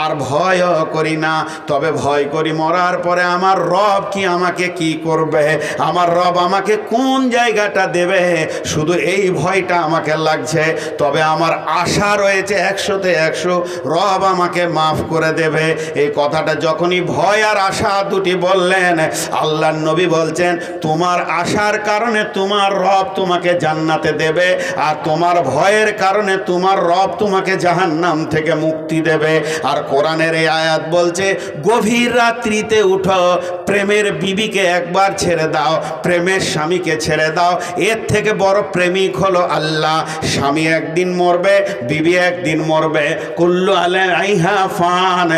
আর ভয়ও করি না, তবে ভয় করি মরার পরে আমার রব কি আমাকে কি করবে, আমার রব আমাকে কোন জায়গাটা দেবে, শুধু এই ভয়টা আমাকে লাগছে। তবে আমার আশা রয়েছে 100-তে 100 রব আমাকে মাফ মাফ করে দেবে। এই কথাটা যখনই ভয় আর আশা দুটি বললেন, আল্লাহর নবী বলছেন তোমার আশার কারণে তোমার রব তোমাকে জান্নাতে দেবে, আর তোমার ভয়ের কারণে তোমার রব তোমাকে জাহান্নাম থেকে মুক্তি দেবে। আর কোরআনের এই আয়াত বলছে গভীর রাত্রিতে উঠো, প্রেমের বিবিকে একবার ছেড়ে দাও, প্রেমের স্বামীকে ছেড়ে দাও। এর থেকে বড় প্রেমিক হলো আল্লাহ। স্বামী একদিন মরবে, বিবি একদিন মরবে। কুল্লু আলাইহা ফান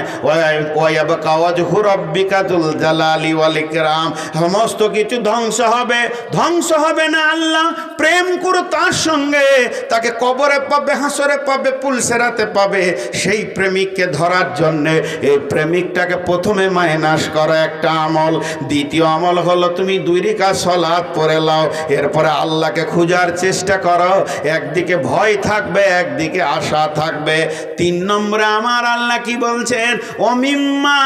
ওয়া ইয়াবকা ওয়াজহু রাব্বিকা যুল জালালি ওয়াল ইকরাম। সমস্ত কিছু ধ্বংস হবে, ধ্বংস হবে না আল্লাহ। প্রেম করো তার সঙ্গে, তাকে কবরে পাবে, হাসরে পাবে, পুলসেরাতে পাবে। সেই প্রেমিককে ধরার জন্যে এই প্রেমিকটাকে প্রথমে মাইনাস করা একটা আমল। দ্বিতীয় আমল হলো তুমি 2 রাকাত সালাত পড়ে নাও, এরপরে আল্লাহকে খোঁজার চেষ্টা করো। একদিকে ভয় থাকবে, একদিকে আশা থাকবে। 3 নম্বরে আমার আল্লাহ কি বলছেন, অমিম্মা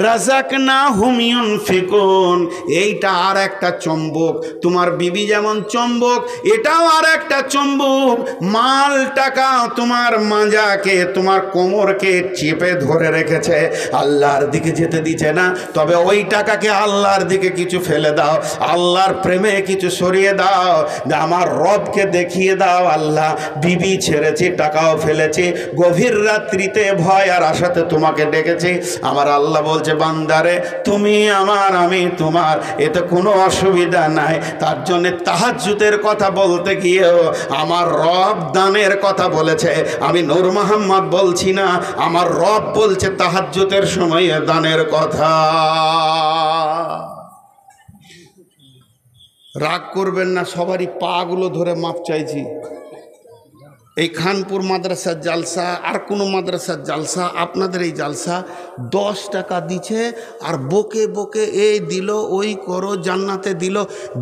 রাযাকনাহুম ইউনফিকুন। এইটা আর একটা চম্বক। তোমার বিবি যেমন চম্বক, এটাও আর একটা চম্বক। মাল টাকা তোমার মাজাকে, তোমার কোমরকে চেপে ধরে রেখেছে, আল্লাহর দিকে যেতে দিচ্ছে না। তবে ওই টাকাকে আল্লাহর দিকে কিছু ফেলে দাও, আল্লাহর প্রেমে কিছু সরিয়ে দাও, আমার রবকে দেখিয়ে দাও। আল্লাহ বিবি ছেড়েছে, টাকাও ফেলেছে, গভীর রাত্রিতে ভয় আর আশাতে তোমাকে ডেকেছে। আমার আল্লাহ বলছে বান্দারে তুমি আমার, আমি তোমার, এতে কোনো অসুবিধা নাই। তার জন্যে তাহাজ্জুদের কথা বলতে গিয়েও আমার রব দানের কথা বলেছে। আমি নূর মোহাম্মদ বলছি না, আমার রব বলছে তাহাজ্জুদের সময়ে দানের কথা। রাগ করবেন না, সবারই পাগুলো ধরে মাপ চাইছি। এই খানপুর মাদ্রাসার জালসা আর কোনো মাদ্রাসার জালসা, আপনাদের এই জালসা 10 টাকা দিছে আর বকে বকে এই দিল, ওই করো, জান্নাতে দিল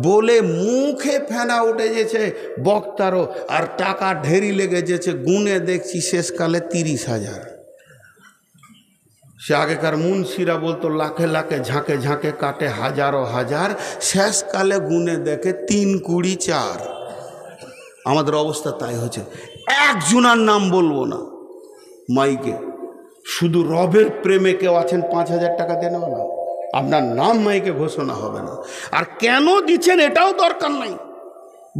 বলে মুখে ফেনা উঠে গেছে বক্তারও, আর টাকা ঢেরি লেগে যেছে। গুনে দেখছি শেষকালে 30,000। সে আগেকার মুন্সিরা বলতো লাখে লাখে ঝাঁকে ঝাঁকে কাটে হাজারো হাজার, শেষকালে গুনে দেখে 3 20 4। আমাদের অবস্থা তাই হচ্ছে। একজনার নাম বলবো না মাইকে, শুধু রবের প্রেমে কেউ আছেন 5,000 টাকা দেন না, আপনার নাম মাইকে ঘোষণা হবে না। আর কেন দিচ্ছেন এটাও দরকার নাই,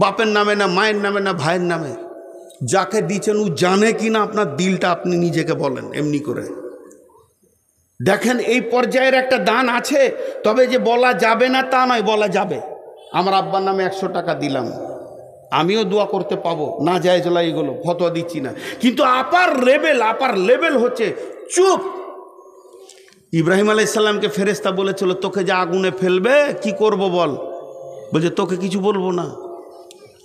বাপের নামে না, মায়ের নামে না, ভাইয়ের নামে। যাকে দিচ্ছেন ও জানে কি না আপনার দিলটা, আপনি নিজেকে বলেন এমনি করে। দেখেন এই পর্যায়ের একটা দান আছে, তবে যে বলা যাবে না তা নয়, বলা যাবে। আমার আব্বার নামে 100 টাকা দিলাম, আমিও দোয়া করতে পাবো, না যায় চলা, এগুলো ফতোয়া দিচ্ছি না। কিন্তু আপার লেভেল হচ্ছে চুপ। ইব্রাহিম আলাইহিস সালামকে ফেরেশতা বলেছিল তোকে যে আগুনে ফেলবে কি করব বল, বলছে তোকে কিছু বলবো না,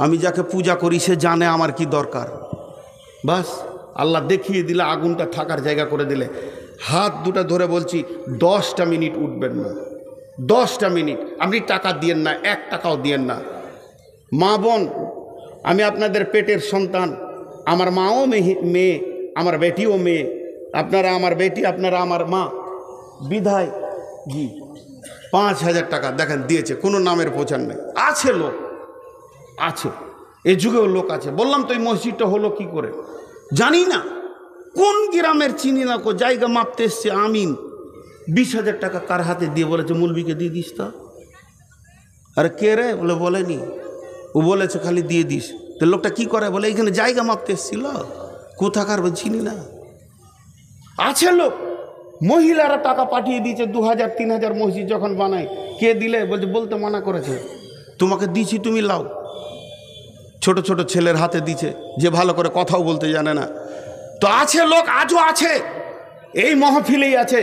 আমি যাকে পূজা করি সে জানে আমার কি দরকার। বাস আল্লাহ দেখিয়ে দিলে, আগুনটা থাকার জায়গা করে দিলে। হাত দুটা ধরে বলছি 10টা মিনিট উঠবেন না, 10টা মিনিট। আপনি টাকা দিয়েন না, 1 টাকাও দিয়েন না। মা বোন, আমি আপনাদের পেটের সন্তান, আমার মাও মেয়ে, আমার বেটিও মেয়ে, আপনারা আমার বেটি, আপনারা আমার মা। বিধায় জি 5,000 টাকা দেখেন দিয়েছে, কোনো নামের প্রচার নেই। আছে লোক, আছে, এ যুগেও লোক আছে। বললাম তো এই মসজিদটা হলো কি করে জানি না, কোন গ্রামের চিনি না, জায়গা মাপতে এসছে। আমিন 20,000 টাকা কার হাতে দিয়ে বলেছে মুলবিকে দিয়ে দিস তা। আরে কে রে বলে, বলেনি, ও বলেছে খালি দিয়ে দিস। তো লোকটা কি করে বলে এইখানে জায়গা মাপতে এসেছিল, কোথাকার চিনি না। আছে লোক, মহিলারা টাকা পাঠিয়ে দিয়েছে 2,000 3,000 মসজিদ যখন বানায়। কে দিলে বলছে বলতে মানা করেছে, তোমাকে দিছি তুমি লাও। ছোট ছোট ছেলের হাতে দিছে, যে ভালো করে কথাও বলতে জানে না। তো আছে লোক, আজও আছে, এই মহফিলেই আছে।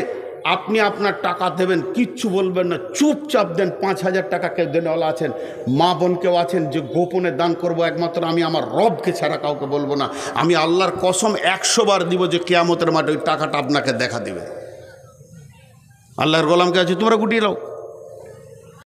আপনি আপনার টাকা দেবেন, কিচ্ছু বলবেন না, চুপচাপ দেন। 5,000 টাকা কেউ দেনেওয়ালা আছেন, মা বোন কেউ আছেন যে গোপনে দান করব একমাত্র আমি আমার রবকে ছাড়া কাউকে বলবো না। আমি আল্লাহর কসম 100 বার দিব যে কিয়ামতের মাঠে ওই টাকাটা আপনাকে দেখা দিবে। আল্লাহর গোলামকে আছে তোমরা গুটিয়ে নাও।